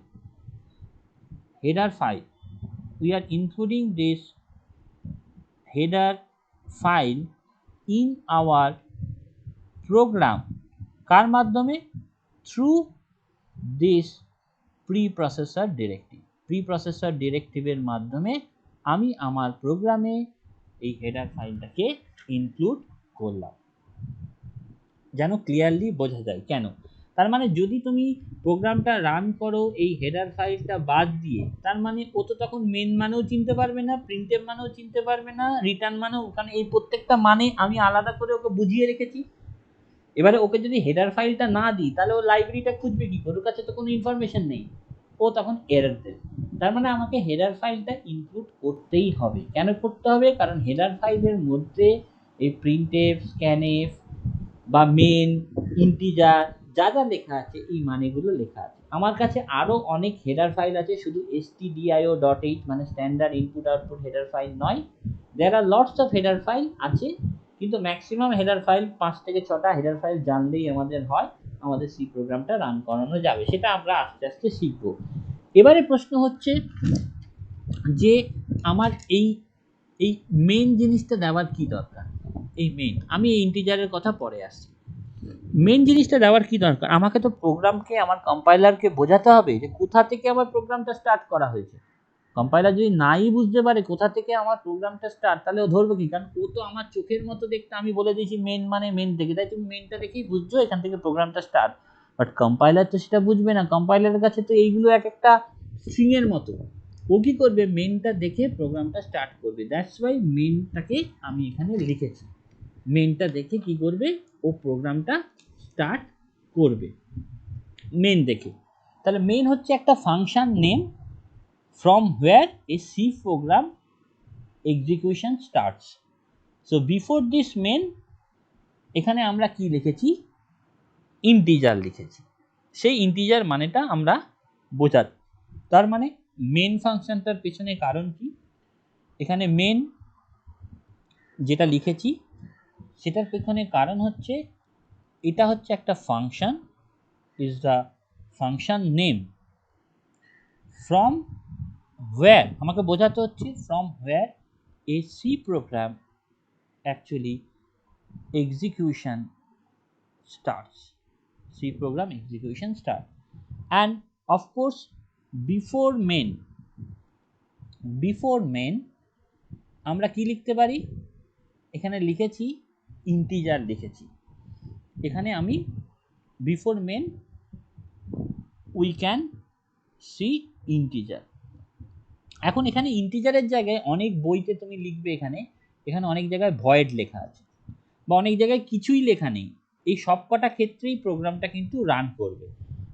we are including this header file in our program, কার মাধ্যমে? থ্রু দিস প্রিপ্রসেসর ডিরেক্টিভের মাধ্যমে আমি আমার প্রোগ্রামে এই হেডার ফাইলটাকে ইনক্লুড করলাম। যেন ক্লিয়ারলি বোঝা যায় কেন। তার মানে যদি তুমি প্রোগ্রামটা রান করো এই হেডার ফাইলটা বাদ দিয়ে, তার মানে ও তো তখন মেন মানেও চিনতে পারবে না, প্রিন্টএফ মানেও চিনতে পারবে না, রিটার্ন মানেও, কারণ এই প্রত্যেকটা মানে আমি আলাদা করে ওকে বুঝিয়ে রেখেছি। এবারে ওকে যদি হেডার ফাইলটা না দিই তাহলে ও লাইব্রেরিটা খুঁজবে কি? ওর কাছে তো কোনো ইনফরমেশন নেই, ও তখন এরর দেবে। তার মানে আমাকে হেডার ফাইলটা ইনক্লুড করতেই হবে। কেন করতে হবে? কারণ হেডার ফাইলের মধ্যে এই প্রিন্টএফ, স্ক্যানএফ বা মেন, ইন্টিজার যা যা লেখা আছে এই মানেগুলো লেখা আছে। আমার কাছে আরও অনেক হেডার ফাইল আছে, শুধু stdio.h মানে standard input output header file নয়, there are lots of header file আছে কিন্তু ম্যাক্সিমাম হেডার ফাইল 5 থেকে 6টা হেডার ফাইল জানলেই আমাদের হয়, আমাদের সি প্রোগ্রামটা রান করানো যাবে। সেটা আমরা আস্তে আস্তে শিখব। এবারে প্রশ্ন হচ্ছে যে আমার এই মেন জিনিসটা দেওয়ার কি দরকার। এই মেন, আমি এই ইন্টিজারের কথা পরে আসছি। মেন জিনিসটা দেওয়ার কি দরকার, আমাকে তো প্রোগ্রামকে, আমার কম্পাইলারকে বোঝাতে হবে যে কোথা থেকে আমার প্রোগ্রামটা স্টার্ট করা হয়েছে। কম্পাইলার যদি নাই বুঝতে পারে কোথা থেকে আমার প্রোগ্রামটা স্টার্ট, তাহলে ও ধরবে কি? কারণ ও তো আমার চোখের মতো দেখতে, আমি বলে দিয়েছি মেন মানে মেন থেকে, তাই তুমি মেনটা দেখেই বুঝছো এখান থেকে প্রোগ্রামটা স্টার্ট। বাট কম্পাইলার তো সেটা বুঝবে না, কম্পাইলারের কাছে তো এইগুলো এক একটা স্ট্রিং এর মতো। ও কি করবে? মেনটা দেখে প্রোগ্রামটা স্টার্ট করবে। দ্যাটস ওয়াই মেনটাকে আমি এখানে লিখেছি। মেনটা দেখে কি করবে? ও প্রোগ্রামটা স্টার্ট করবে মেন দেখে। তাহলে মেন হচ্ছে একটা function name from where a C program execution starts. So before this main, এখানে আমরা কি লিখেছি? ইন্টিজার লিখেছি। সেই ইন্টিজার মানেটা আমরা বোঝাচ্ছি। তার মানে মেন ফাংশনটার পেছনে কারণ কি? এখানে মেন যেটা লিখেছি সেটার পেছনে কারণ হচ্ছে এটা হচ্ছে একটা function, is the function name from where, আমাকে বোঝাতে হচ্ছে from where a C program actually execution starts. C program execution start. And of course before main আমরা কি লিখতে পারি? এখানে লিখেছি ইন্টিজার লিখেছি। এখানে আমি before main we can see integer। এখন এখানে ইন্টিজারের জায়গায় অনেক বইতে তুমি লিখবে, এখানে অনেক জায়গায় ভয়েড লেখা আছে বা অনেক জায়গায় কিছুই লেখা নেই। এই সব কটা ক্ষেত্রেই প্রোগ্রামটা কিন্তু রান করবে।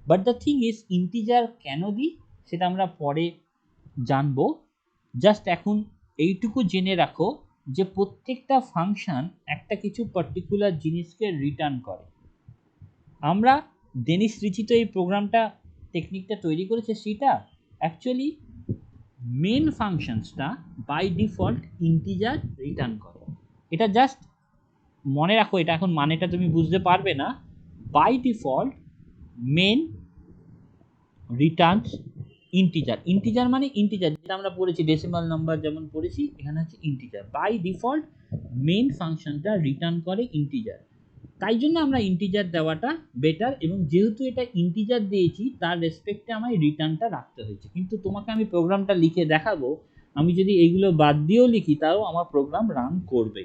But the thing is integer কেন দিই সেটা আমরা পরে জানবো। জাস্ট এখন এইটুকু জেনে রাখো যে প্রত্যেকটা ফাংশন একটা কিছু পার্টিকুলার জিনিসকে রিটার্ন করে। আমরা ডেনিস রিচি তো এই প্রোগ্রামটা টেকনিকটা তৈরি করেছে, সেটা অ্যাকচুয়ালি মেন ফাংশনসটা বাই ডিফল্ট ইন্টিজার রিটার্ন করে। এটা জাস্ট মনে রাখো, এটা এখন মানেটা তুমি বুঝতে পারবে না। By default main returns integer. Integer মানে ইন্টিজার, যেটা আমরা পড়েছি ডেসিমাল নাম্বার যেমন পড়েছি, এখানে হচ্ছে ইন্টিজার। বাই ডিফল্ট মেন ফাংশনটা রিটার্ন করে ইন্টিজার, তাই জন্য আমরা ইন্টিজার দেওয়াটা বেটার। এবং যেহেতু এটা ইন্টিজার দিয়েছি তার রেসপেক্টে আমায় রিটার্নটা রাখতে হয়েছে। কিন্তু তোমাকে আমি প্রোগ্রামটা লিখে দেখাবো, আমি যদি এইগুলো বাদ দিয়েও লিখি তাও আমার প্রোগ্রাম রান করবে।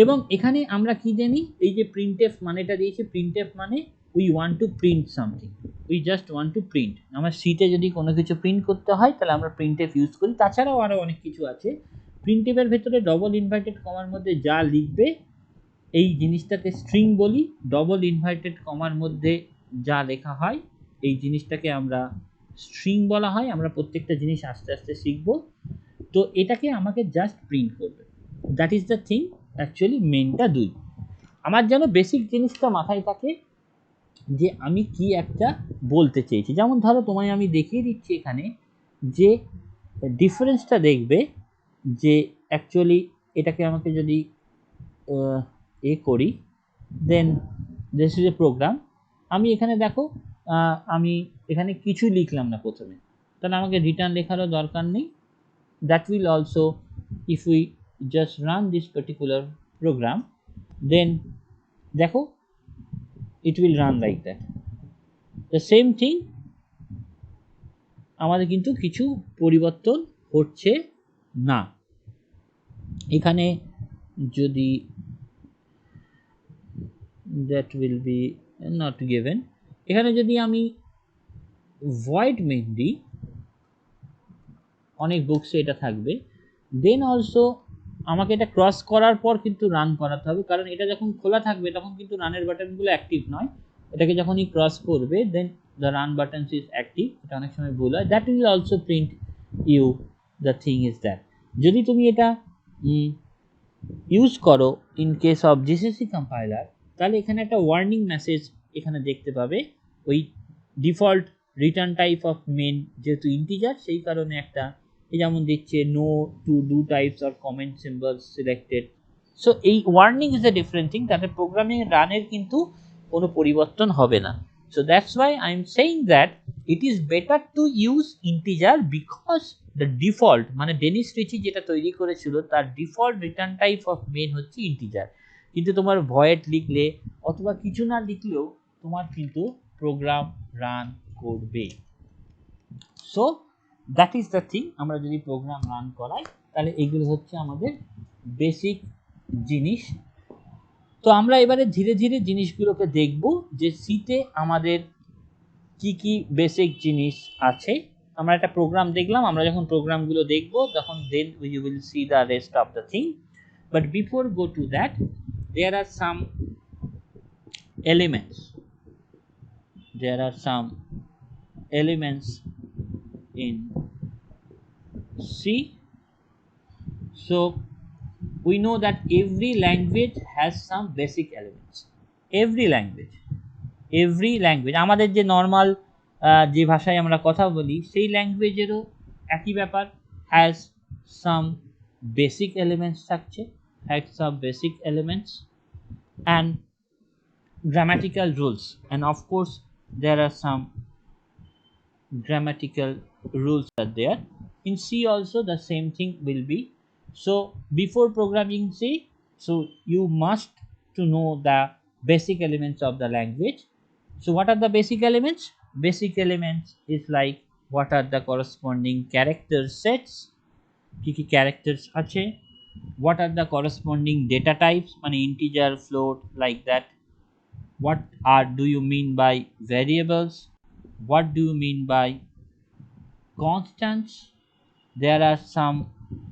এবং এখানে আমরা কি জানি, এই যে প্রিন্টএফ মানেটা দিয়েছে, প্রিন্টএফ মানে we want to print something, we just want to print. আমার সিটে যদি কোনো কিছু প্রিন্ট করতে হয় তাহলে আমরা প্রিন্টএফ ইউজ করি। তাছাড়াও আরও অনেক কিছু আছে। প্রিন্টএফের ভেতরে ডবল ইনভার্টেড কমার মধ্যে যা লিখবে এই জিনিসটাকে স্ট্রিং বলি, ডবল ইনভার্টেড কমার মধ্যে যা লেখা হয় এই জিনিসটাকে আমরা স্ট্রিং বলা হয়। আমরা প্রত্যেকটা জিনিস আস্তে আস্তে শিখব। তো এটাকে আমাকে জাস্ট প্রিন্ট করবে, that is the thing. Actually মেনটা 2। আমার যেন বেসিক জিনিসটা মাথায় থাকে যে আমি কি একটা বলতে চেয়েছি। যেমন ধরো তোমায় আমি দেখিয়ে দিচ্ছি এখানে যে ডিফারেন্সটা দেখবে যে অ্যাকচুয়ালি এটাকে আমাকে যদি করি, দেন দিস ইজ এ প্রোগ্রাম। আমি এখানে দেখো আমি এখানে কিছু লিখলাম না প্রথমে, তাহলে আমাকে রিটার্ন লেখারও দরকার নেই। That will also, if we just run this particular program, then দেখো it will run like that. The same thing, আমাদের কিন্তু কিছু পরিবর্তন হচ্ছে না। এখানে যদি that will be not given, এখানে যদি আমি void main দিই, অনেক বুকসে এটা থাকবে, দেন অলসো আমাকে এটা ক্রস করার পর কিন্তু রান করাতে হবে, কারণ এটা যখন খোলা থাকবে তখন কিন্তু রানের বাটনগুলো অ্যাক্টিভ নয়। এটাকে যখনই ক্রস করবে then the run buttons is active. এটা অনেক সময় ভুল হয়। That will also print you the thing is that. যদি তুমি এটা ইউজ করো in case of GCC compiler, তাহলে এখানে একটা ওয়ার্নিং মেসেজ এখানে দেখতে পাবে। ওই default return type of main যেহেতু ইন্টিজার, সেই কারণে একটা যেমন দিচ্ছে no to do types or comment symbols selected, so এই warning is a different thing, তাতে প্রোগ্রামিং রানের কিন্তু কোনো পরিবর্তন হবে না। So that's why I am saying that it is better to use integer because the default মানে Dennis Ritchie যেটা তৈরি করেছিল তার default return type of main হচ্ছে ইন্টিজার। কিন্তু তোমার ভয়েড লিখলে অথবা কিছু না লিখলেও তোমার কিন্তু প্রোগ্রাম রান করবে। So that is the thing, আমরা যদি প্রোগ্রাম রান করাই তাহলে এগুলো হচ্ছে আমাদের বেসিক জিনিস। তো আমরা এবারে ধীরে ধীরে জিনিসগুলোকে দেখব যে সিতে আমাদের কি কি বেসিক জিনিস আছে। আমরা একটা প্রোগ্রাম দেখলাম, আমরা যখন প্রোগ্রামগুলো দেখব তখন then we will see the rest of the thing. But before go to that there are some elements, there are some elements in C. So we know that every language has some basic elements. every language আমাদের যে normal যে ভাষায় আমরা কথা বলি সেই ল্যাঙ্গুয়েজেরও একই ব্যাপার, হ্যাজ সাম বেসিক এলিমেন্টস থাকছে, has some basic elements and grammatical rules, and of course there are some grammatical rules are there. In C also the same thing will be. So before programming C, so you must to know the basic elements of the language. So what are the basic elements? Basic elements is like what are the corresponding character sets, কি কি characters আছে, what are the corresponding data types মানে integer, float, like that, what are do you mean by variables, what do you mean by constants, there are some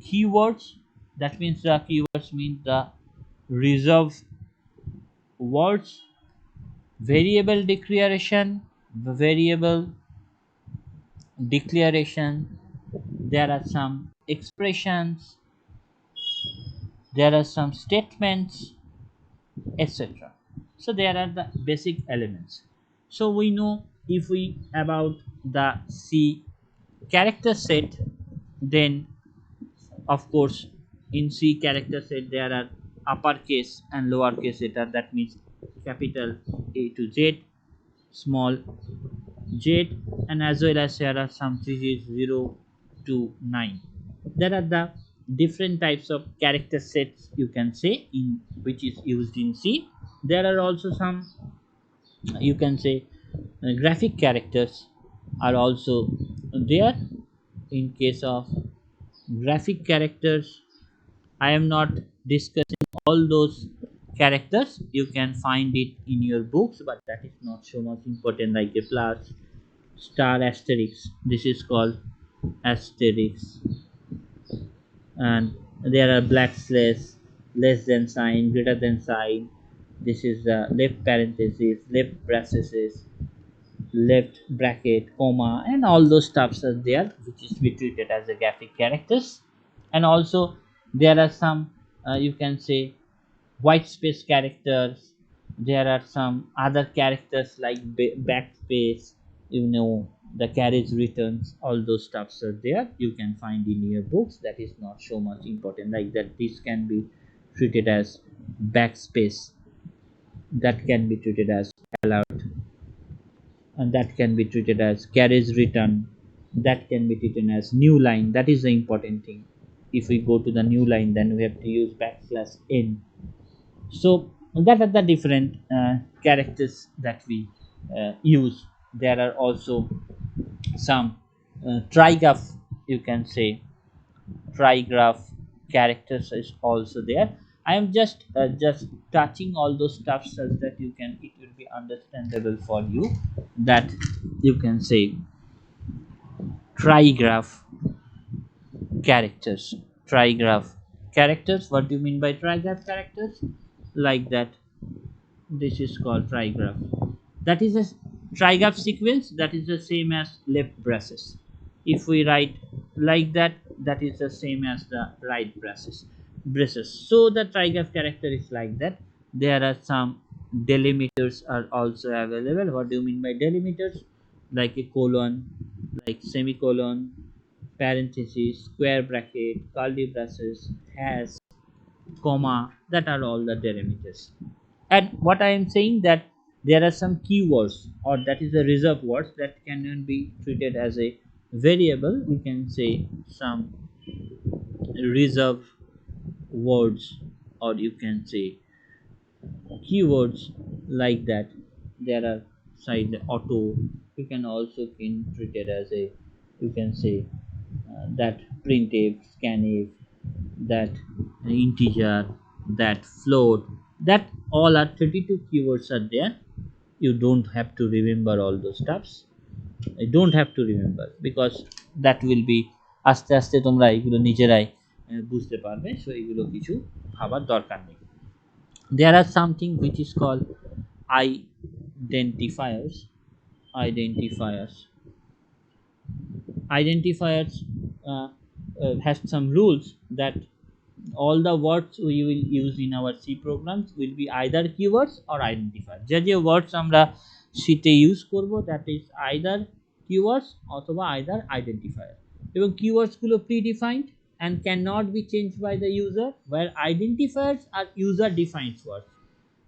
keywords, that means the keywords mean the reserved words, variable declaration, there are some expressions, there are some statements, etc. So there are the basic elements. So we know if we about the C character set, then of course in C character set there are uppercase and lowercase letter, that means capital A to Z, small z, and as well as there are some digits 0 to 9. There are the different types of character sets you can say in which is used in C. There are also some you can say graphic characters are also there. In case of graphic characters, I am not discussing all those characters, you can find it in your books, but that is not so much important, like a plus, star, asterisk, this is called asterisk, and there are black slash, less than sign, greater than sign, this is the left parenthesis, left braces, left bracket, comma, and all those stuffs are there which is to be treated as a graphic characters. And also there are some you can say white space characters, there are some other characters like backspace, you know, the carriage returns, all those stuffs are there, you can find in your books, that is not so much important, like that this can be treated as backspace, that can be treated as allowed, and that can be treated as carriage return, that can be treated as new line, that is the important thing. If we go to the new line then we have to use backslash n. So that are the different characters that we use. There are also some trigraph, you can say trigraph characters is also there. I am just touching all those stuff such that you can, it will be understandable for you, that you can say trigraph characters, trigraph characters, what do you mean by trigraph characters, like that, this is called trigraph, that is a trigraph sequence, that is the same as left braces, if we write like that, that is the same as the right braces. So the trigraph character is like that. There are some delimiters are also available. What do you mean by delimiters? Like a colon, like semicolon, parenthesis, square bracket, curly braces, hash, comma, that are all the delimiters. And what I am saying that there are some keywords, or that is the reserved words, that cannot be treated as a variable. We can say some reserved words, or you can say keywords like that. There are side auto, you can also can treat it as a, you can say that printf, scanf, that integer, that float, that all are 32 keywords are there. You don't have to remember all those stuffs. I don't have to remember, because that will be আস্তে আস্তে তোমরা এগুলো নিজেরাই বুঝতে পারবে। So এগুলো কিছু ভাবার দরকার নেই। There are something which is called identifiers. Identifiers has some rules that all the words we will use in our C programs will be either keywords or identifiers. যে words আমরা sheet এ use করব, that is either keywords অথবা either identifier, এবং keywords গুলো predefined and cannot be changed by the user, where identifiers are user defined words.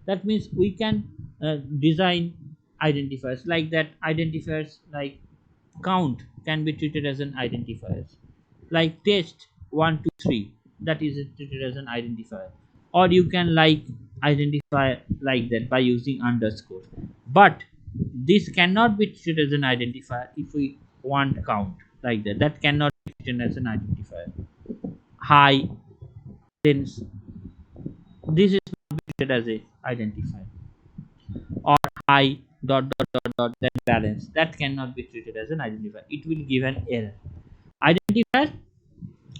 That means we can design identifiers like that. Identifiers like count can be treated as an identifier, like test 1 2 3, that is treated as an identifier. Or you can like identify like that by using underscore, but this cannot be treated as an identifier if we want count like that. That cannot be treated as an identifier. High, dense, this is not treated as a identifier. Or high dot then balance, that cannot be treated as an identifier. It will give an error. Identifier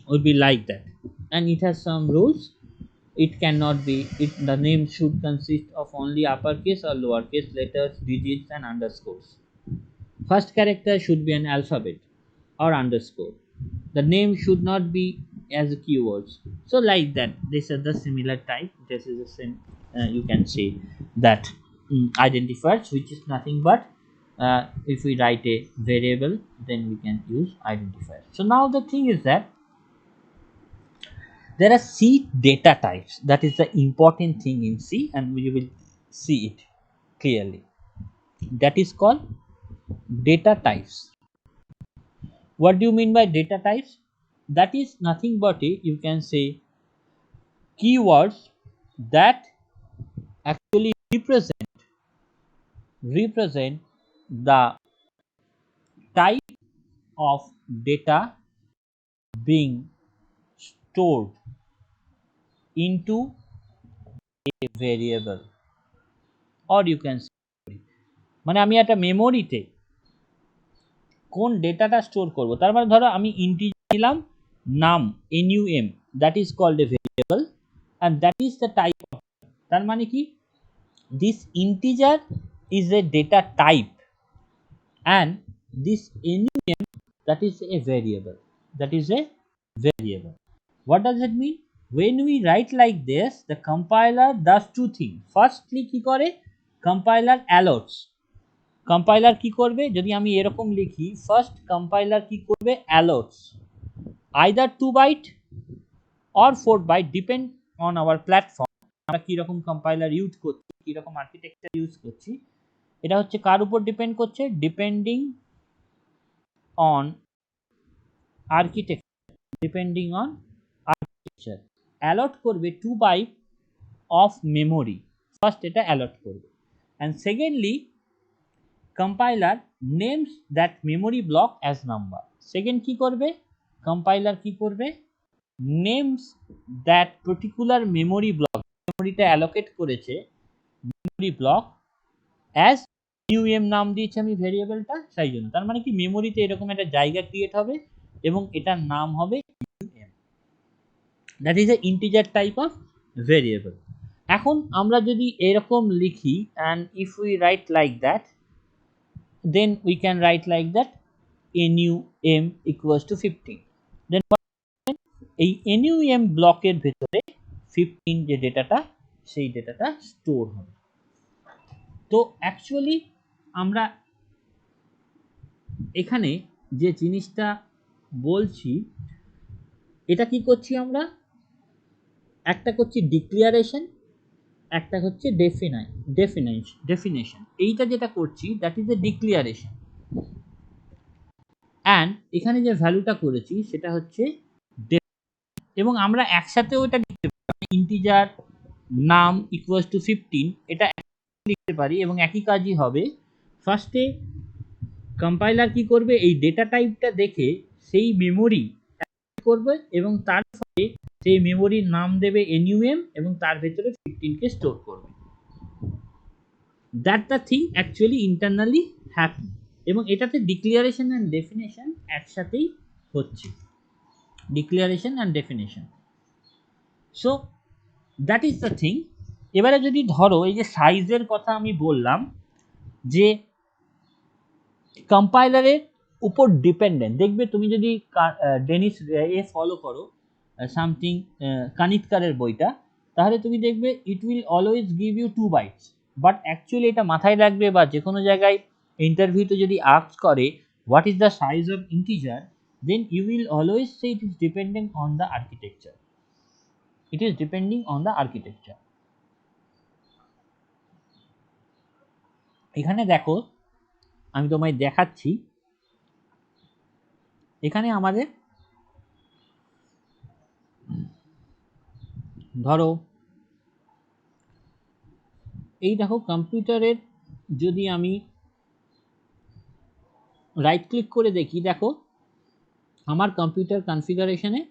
would be like that, and it has some rules. It cannot be, the name should consist of only uppercase or lowercase letters, digits and underscores. First character should be an alphabet or underscore. The name should not be as keywords. So like that, these are the similar type. This is the same, you can say that identifiers, which is nothing but if we write a variable, then we can use identifier. So now the thing is that there are C data types. That is the important thing in C, and we will see it clearly. That is called data types. What do you mean by data types? That is nothing but a, you can say, keywords that actually represent the type of data being stored into a variable, or you can say, মানে আমি একটা মেমোরিতে কোন ডেটাটা store করব। তার মানে ধরো আমি integer নিলাম নাম num, that is called a variable and that is the type of, তার মানে কি, this integer is a data type and this num, that is a variable. What does it mean? When we write like this, the compiler does two things. Firstly কি করে, compiler allots, compiler কি করবে, যদি আমি এরকম লিখি, first compiler কি করবে, allots either 2 byte or 4 byte depend on our platform, আমরা কি রকম কম্পাইলার ইউজ করছি, কি রকম আর্কিটেকচার ইউজ করছি, এটা হচ্ছে কার উপর ডিপেন্ড করছে, ডিপেন্ডিং অন আর্কিটেকচার। অ্যালট করবে 2 byte অফ মেমোরি, ফার্স্ট এটা অ্যালট করবে, and secondly compiler names that memory block as number. Second কি করবে, compiler কি করবে, names that particular memory block, মেমোরিটা allocate করেছে memory block as num, নাম দিয়েছি আমি ভেরিয়েবলটা, সেই জন্য। তার মানে কি, মেমোরিতে এরকম একটা জায়গা ক্রিয়েট হবে এবং এটার নাম হবে num, that is a integer type of variable. এখন আমরা যদি এরকম লিখি and if we write like that, then we can write like that, num equals to 15. Then এই num ব্লকের ভেতরে 15 যে ডেটাটা, সেই ডেটাটা স্টোর হবে। তো অ্যাকচুয়ালি আমরা এখানে যে জিনিসটা বলছি, এটা কি করছি আমরা, একটা করছি ডিক্লারেশন, একটা হচ্ছে ডেফিনেশন। এইটা যেটা করছি that is a declaration, and এখানে যে ভ্যালুটা করেছি সেটা হচ্ছে এবং আমরা একসাথেও এটা লিখতে পারি, ইন্টিজার নাম ইকুয়ালস টু 15 এটা লিখতে পারি এবং একই কাজই হবে। ফার্স্টে কম্পাইলার কি করবে, এই ডেটা টাইপটা দেখে সেই মেমোরি করবে এবং তার ফলে সেই মেমোরির নাম দেবে NUM এবং তার ভেতরে 15 কে স্টোর করবে। That the thing actually internally happen এবং এটাতে ডিক্লারেশন অ্যান্ড ডেফিনেশন একসাথেই হচ্ছে, declaration and definition. So that is the thing. এবারে যদি ধরো এই যে সাইজের কথা আমি বললাম যে কম্পাইলারের উপর ডিপেন্ডেন্ট, দেখবে তুমি যদি ডেনিস ফলো করো সামথিং কানিতকারের বইটা, তাহলে তুমি দেখবে it will always give you 2 bytes, but actually এটা মাথায় রাখবে বা যে কোনো জায়গায় ইন্টারভিউতে যদি আস্ক করে what is the size of integer, then you will always say it is dependent on the architecture, it is depending on the architecture. এখানে দেখো আমি তোমায় দেখাচ্ছি, এখানে আমাদের ধরো এই দেখো কম্পিউটারের যদি আমি রাইট ক্লিক করে দেখি, দেখো আমার কম্পিউটার কনফিগারেশনে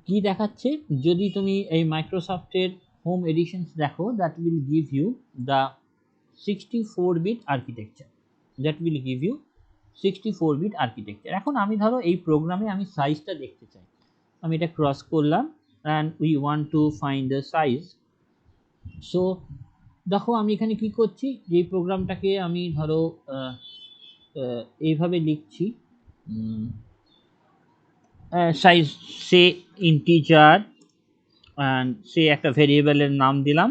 কি দেখাচ্ছে, যদি তুমি এই মাইক্রোসফটের হোম এডিশনস দেখো, that will give you the 64-বিট architecture, that will give you 64-বিট আর্কিটেকচার। এখন আমি ধরো এই প্রোগ্রামে আমি সাইজটা দেখতে চাই, আমি এটা ক্রস করলাম and we want to find the size. So দেখো আমি এখানে কি করছি, যে প্রোগ্রামটাকে আমি ধরো এইভাবে লিখছি, সাইজ সে ইন্টিজার অ্যান্ড সে একটা ভেরিয়েবলের নাম দিলাম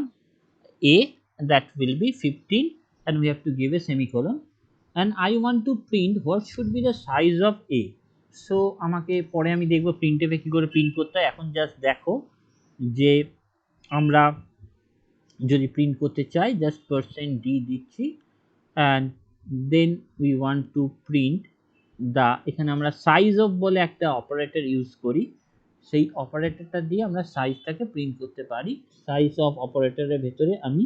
a, that will be 15 and we have to give a semicolon and I want to print what should be the size of a. so আমাকে পরে আমি দেখবো প্রিন্টএফে কি করে প্রিন্ট করতে হয়। এখন জাস্ট দেখো যে আমরা যদি প্রিন্ট করতে চাই জাস্ট %d দিচ্ছি and then we want to print the, এখানে আমরা সাইজ অফ বলে একটা অপারেটর ইউজ করি, সেই অপারেটরটা দিয়ে আমরা সাইজটাকে প্রিন্ট করতে পারি। সাইজ অফ অপারেটরের ভেতরে আমি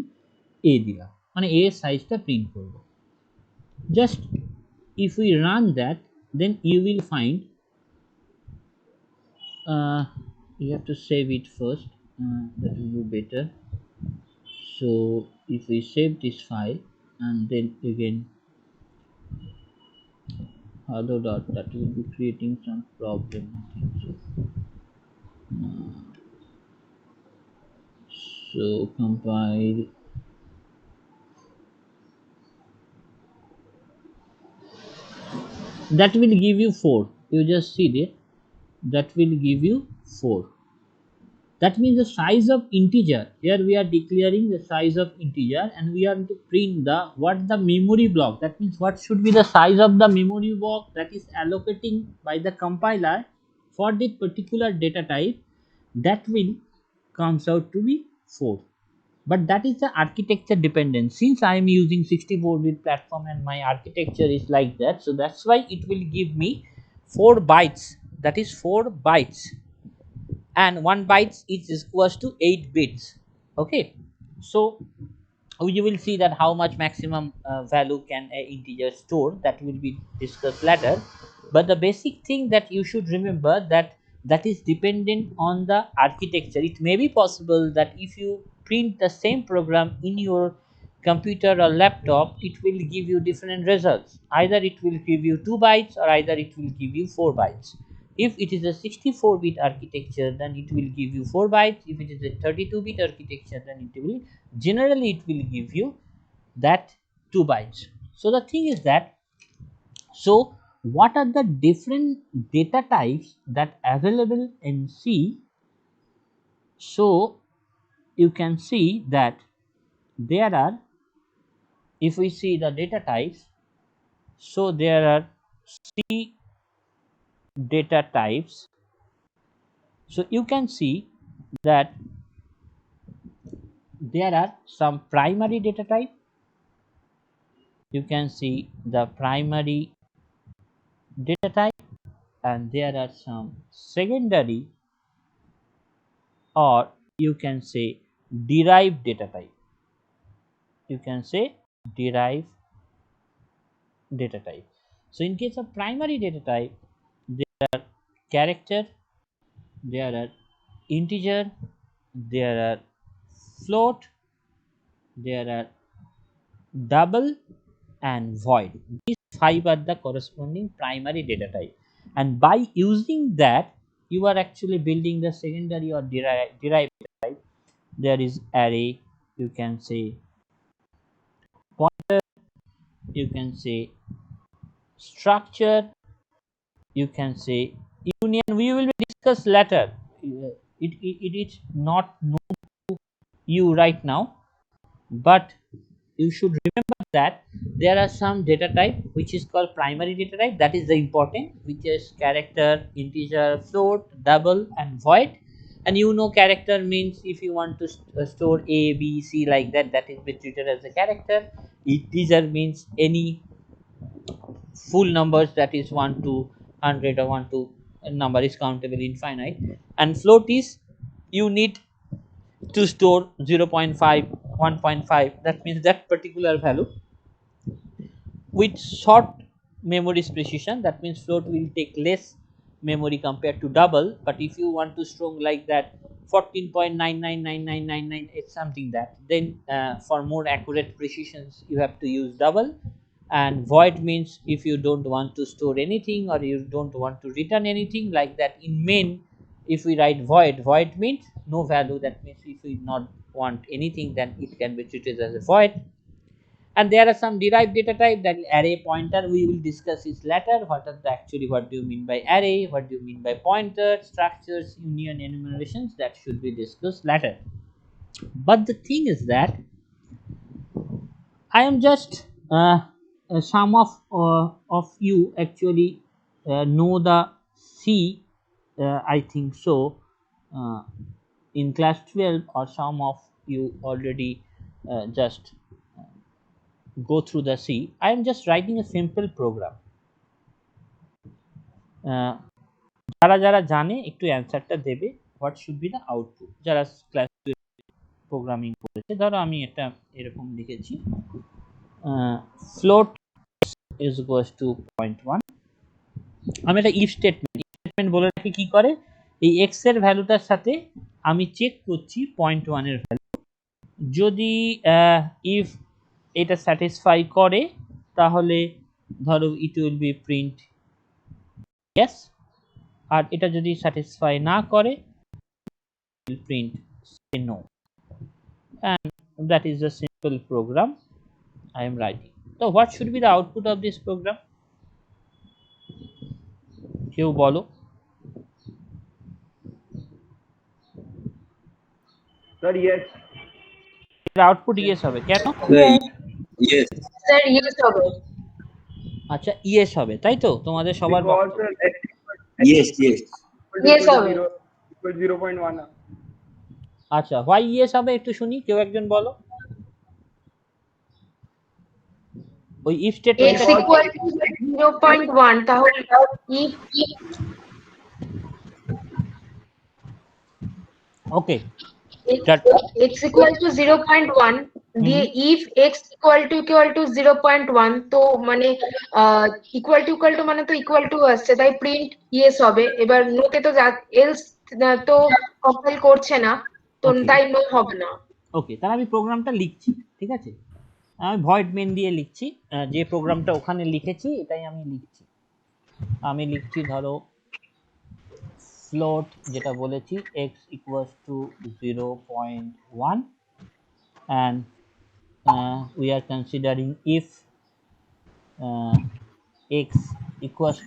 a দিলাম, মানে a এর সাইজটা প্রিন্ট করব। Just if we run that then you will find you have to save it first, that will be better. So if we save this file and then again hello dot, that will be creating some problem, I think so. So compile, that will give you 4, you just see there, that will give you 4. That means the size of integer, here we are declaring the size of integer and we are to print the what the memory block, that means what should be the size of the memory block that is allocating by the compiler for the particular data type, that will comes out to be 4. But that is the architecture dependent, since I am using 64-bit platform and my architecture is like that, so that's why it will give me 4 bytes, that is 4 bytes, and 1 bytes is equals to 8 bits. Okay, so you will see that how much maximum value can a integer store, that will be discussed later. But the basic thing that you should remember that that is dependent on the architecture. It may be possible that if you print the same program in your computer or laptop, it will give you different results, either it will give you 2 bytes or either it will give you 4 bytes. If it is a 64-bit architecture, then it will give you 4 bytes. If it is a 32-bit architecture, then it will generally it will give you that 2 bytes. So the thing is that, so what are the different data types that available in C? So you can see that there are, if we see the data types, so there are data types. So you can see that there are some primary data type. You can see the primary data type, and there are some secondary, or you can say derived data type. You can say derived data type. So in case of primary data type, there are character, there are integer, there are float, there are double, and void. These five are the corresponding primary data type, and by using that you are actually building the secondary or derived data type. There is array, you can say pointer, you can say structure, you can say union. We will discuss later. It is not known to you right now, but you should remember that there are some data type which is called primary data type, that is the important, which is character, integer, float, double, and void. And you know, character means if you want to store a, b, c like that, that is be treated as a character. Integer means any full numbers, that is 1 to 100 or 1 to number is countable infinite. And float is you need to store 0.5, 1.5, that means that particular value with short memory precision. That means float will take less memory compared to double, but if you want to store like that 14.999999, it's something that, then for more accurate precisions you have to use double. And void means if you don't want to store anything or you don't want to return anything, like that in main if we write void, void means no value. That means if we not want anything, then it can be treated as a void. And there are some derived data type, that array, pointer, we will discuss this later. What are the actually, what do you mean by array, what do you mean by pointer, structures, union, enumerations, that should be discussed later. But the thing is that I am just some of you actually know the C, I think so, uh, in class 12, or some of you already just go through the C. I am just writing a simple program. যারা যারা জানে একটু অ্যান্সারটা দেবে, what should be the output, যারা class programming করেছে। ধরো আমি এটা এরকম লিখেছি, ফ্লোট ইজ ইকুয়ালস টু 0.1। আমি একটা ইফ স্টেটমেন্ট বলে রাখি কি করে, এই এক্স এর ভ্যালুটার সাথে আমি চেক করছি 0.1 এর ভ্যালু। যদি ইফ এটা স্যাটিসফাই করে তাহলে ধরো it will be print yes, আর এটা যদি স্যাটিসফাই না করে will print say no, and that is the simple program I am writing. So what should be the output of this program? কেউ বলো। Sir, yes. এর আউটপুট ইয়েস হবে, কেন? Yes. স্যার ইয়েস হবে। আচ্ছা ইয়েস হবে, তাই তো তোমাদের সবার Because Yes, yes. Yes, হবে। 0.1. আচ্ছা হোয়াই ইয়েস হবে একটু শুনি, কেউ একজন বলো। ওই if statement x equal to 0.1 তাহলে if okay x equal to 0.1 দিয়ে if x equal to 0.1 তো মানে equal to মানে তো equal to আসছে, তাই প্রিন্ট ইয়েস হবে। এবার নোতে তো এলস তো কম্পাইল করছে না, তো তাই নো হবে না। ওকে, তাহলে আমি প্রোগ্রামটা লিখছি, ঠিক আছে? আমি ভয়েড মেন দিয়ে লিখছি, যে প্রোগ্রামটা ওখানে লিখেছি এটাই আমি লিখছি। আমি লিখছি ধরো float যেটা বলেছি x equals to 0.1, and we are considering if x equals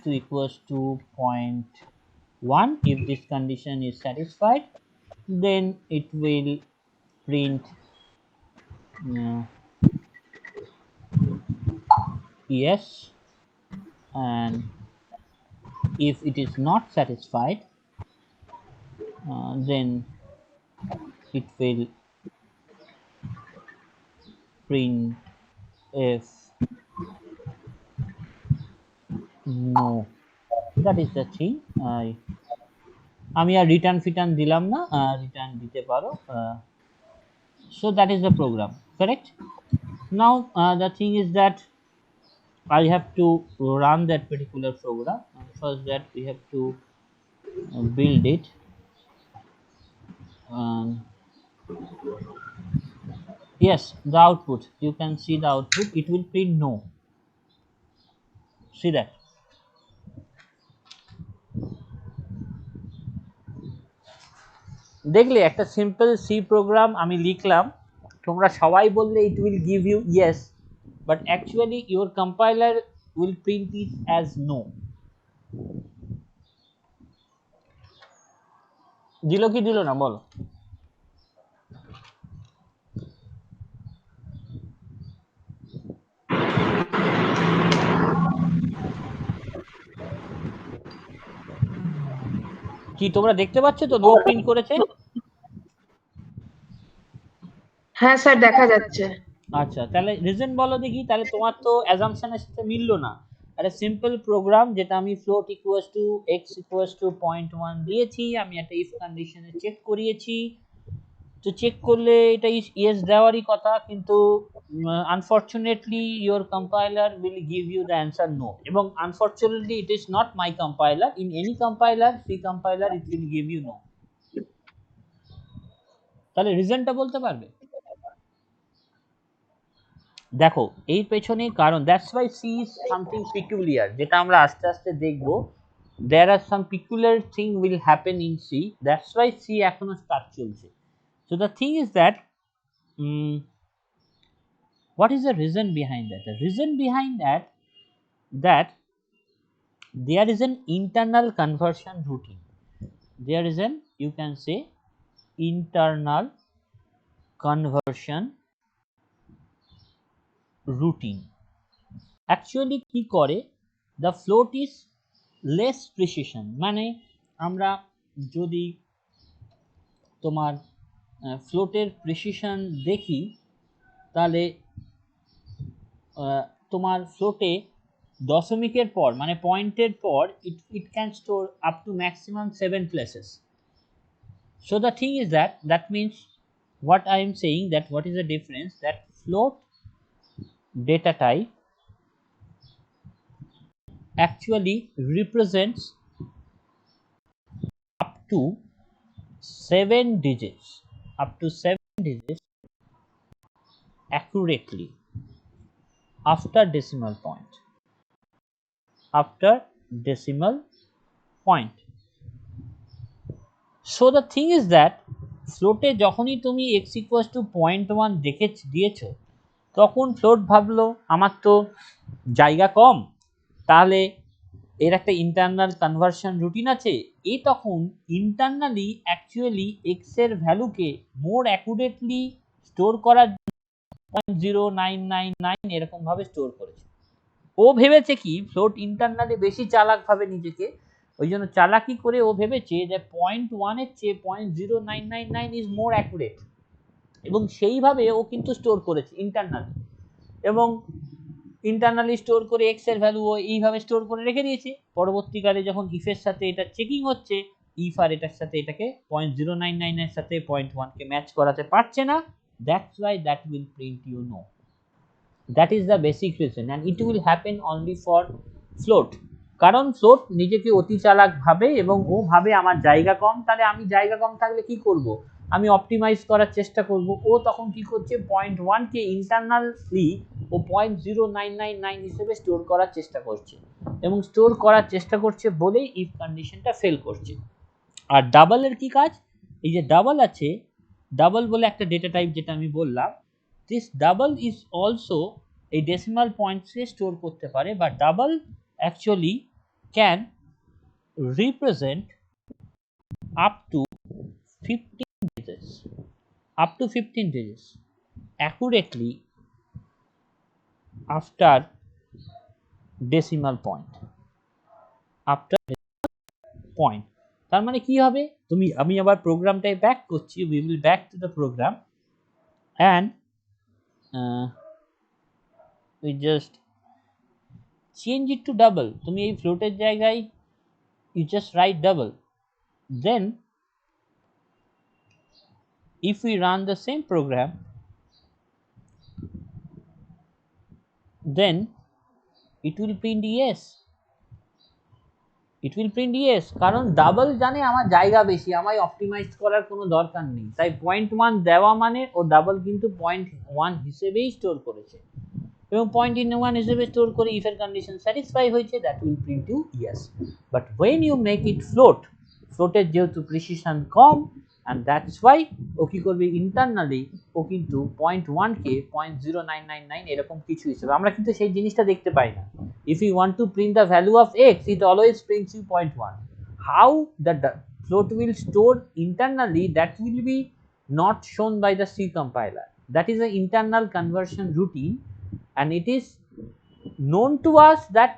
to 0.1, if this condition is satisfied, then it will print yes, and if it is not satisfied, then it will print if no. That is the thing. আমি আর return ফিটার্ন দিলাম না, return দিতে পারো। So that is the program, correct? Now the thing is that I have to run that particular program. First that we have to build it. Yes, the output, you can see the output, it will print no. See that? দেখলে একটা simple C program আমি লিখলাম, তোমরা সবাই বললে it will give you yes, but actually your compiler will print it as no. দিল কি দিল না বলো? কি তোমরা দেখতে পাচ্ছ তো নো প্রিন্ট করেছে? হ্যাঁ স্যার দেখা যাচ্ছে। আচ্ছা, তাহলে রিজন বলো দেখি, তাহলে তোমার তো অ্যাজাম্পশনের সাথে মিললো না। একটা সিম্পল প্রোগ্রাম যেটা আমি float equals to x equals to 0.1 দিয়েছি, আমি একটা ইফ কন্ডিশনে চেক করিয়েছি, তো চেক করলে এটা ইয়েস দেওয়ারই কথা, কিন্তু unfortunately your compiler will give you the answer no. এবং unfortunately it is not my compiler, in any compiler, free compiler, it will give you no. তাহলে রিজনটা বলতে পারবে? দেখো এই পেছনে কারণ, that's why C is something peculiar, যেটা আমরা আস্তে আস্তে দেখবো। There are some peculiar thing will happen in C, that's why C এখনো স্টার্ট চলছে। So the thing is that what is the reason behind that? The reason behind that there is an internal conversion routine. There is an, you can say, internal conversion routine. Actually কি করে, the float is less precision, মানে আমরা যদি তোমার ফ্লোটের precision দেখি, তাহলে তোমার ফ্লোটে দশমিকের পর মানে পয়েন্টের পর it can store up to maximum 7 places. So the thing is that means what I am saying, that what is the difference, that float data type actually represents up to 7 digits accurately after decimal point. So the thing is that ফ্লোটে যখনই তুমি x equals to 0.1 দিয়েছো, তখন float ভাবলো আমার তো জায়গা কম, তাহলে এর একটা ইন্টারনাল কনভার্সন রুটিন আছে, এ তখন ইন্টারনালি অ্যাকচুয়ালি x এর ভ্যালুকে মোর অ্যাকুরেটলি স্টোর করার 0.0999 এরকম ভাবে স্টোর করেছে। ও ভেবেছে কি ফ্লোট ইন্টারনালি বেশি চালাক ভাবে নিজেকে, ওই জন্য চালাকি করে ও ভেবেছে যে 0.1 এর চেয়ে 0.0999 ইজ মোর অ্যাকুরেট, এবং সেইভাবে ও কিন্তু স্টোর করেছে ইন্টারনালি, এবং ইন্টারনালি স্টোর করে এক্স এর ভ্যালু ও এইভাবে স্টোর করে রেখে দিয়েছে। পরবর্তীকালে যখন ইফের সাথে এটা চেকিং হচ্ছে, ইফ আর এটার সাথে এটাকে 0.099 এর সাথে 0.1 কে ম্যাচ করাতে পারছে না, that's why that will print you no. That is the basic reason, and it will happen only for float, কারণ ফ্লোট নিজেকে অতি চালাক ভাবে এবং ও ভাবে আমার জায়গা কম, তাহলে আমি জায়গা কম থাকলে কি করব, আমি অপটিমাইজ করার চেষ্টা করব। ও তখন কি করছে 0.1 কে ইন্টারনালি ও 0.0999 হিসেবে স্টোর করার চেষ্টা করছে, এবং স্টোর করার চেষ্টা করছে বলেই ইফ কন্ডিশনটা ফেল করছে। আর ডাবলের কি কাজ, এই যে ডাবল আছে, ডাবল বলে একটা ডেটা টাইপ যেটা আমি বললাম, this double is also a decimal points K store করতে পারে, বা double actually can represent up to 15 digits accurately after decimal point. তার মানে কি হবে, আমি আবার প্রোগ্রামটাই ব্যাক করছি, we will back to the program and we just change it to double. তুমি এই ফ্লোটের জায়গায় you just write double, then if we run the same program, then it will print yes, it will print yes, কারণ double জানে আমার জায়গা বেশি, আমায় optimise করার কোনো দরকার নেই, তাই 0.1 দেওয়া মানে ও ডাবল কিন্তু 0.1 হিসেবেই স্টোর করেছে এবং 0.1 হিসেবে স্টোর করে ইফের কন্ডিশন স্যাটিসফাই হয়েছে, that will print you yes. But when you make it float, ফ্লোটের যেহেতু প্রিসিশন কম অ্যান্ড দ্যাটস ওয়াই ও কী করবে ইন্টারনালি ও কিন্তু 0.1কে 0.0999 এরকম কিছু হিসেবে, আমরা কিন্তু সেই জিনিসটা দেখতে পাই না। If you want to print the value of x, it always prints you 0.1. How the float will store internally, that will be not shown by the C compiler. That is an internal conversion routine, and it is known to us that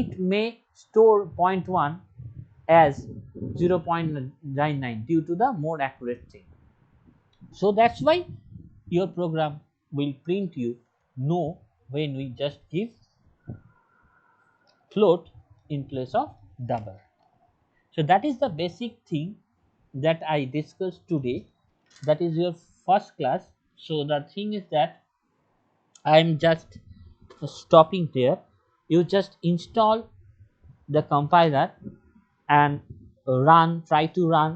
it may store 0.1 as 0.99 due to the more accurate thing. So that's why your program will print you no when we just give float in place of double. So that is the basic thing that I discussed today. That is your first class. So the thing is that I am just stopping there. You just install the compiler and try to run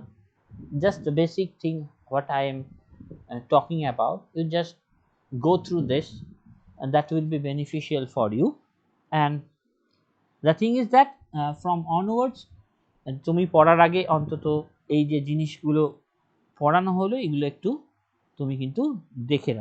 just the basic thing what I am talking about. You just go through this and that will be beneficial for you. And the thing is that from onwards তুমি পড়ার আগে অন্তত এই যে জিনিসগুলো পড়ানো হলো এগুলো একটু তুমি কিন্তু দেখে রাখো।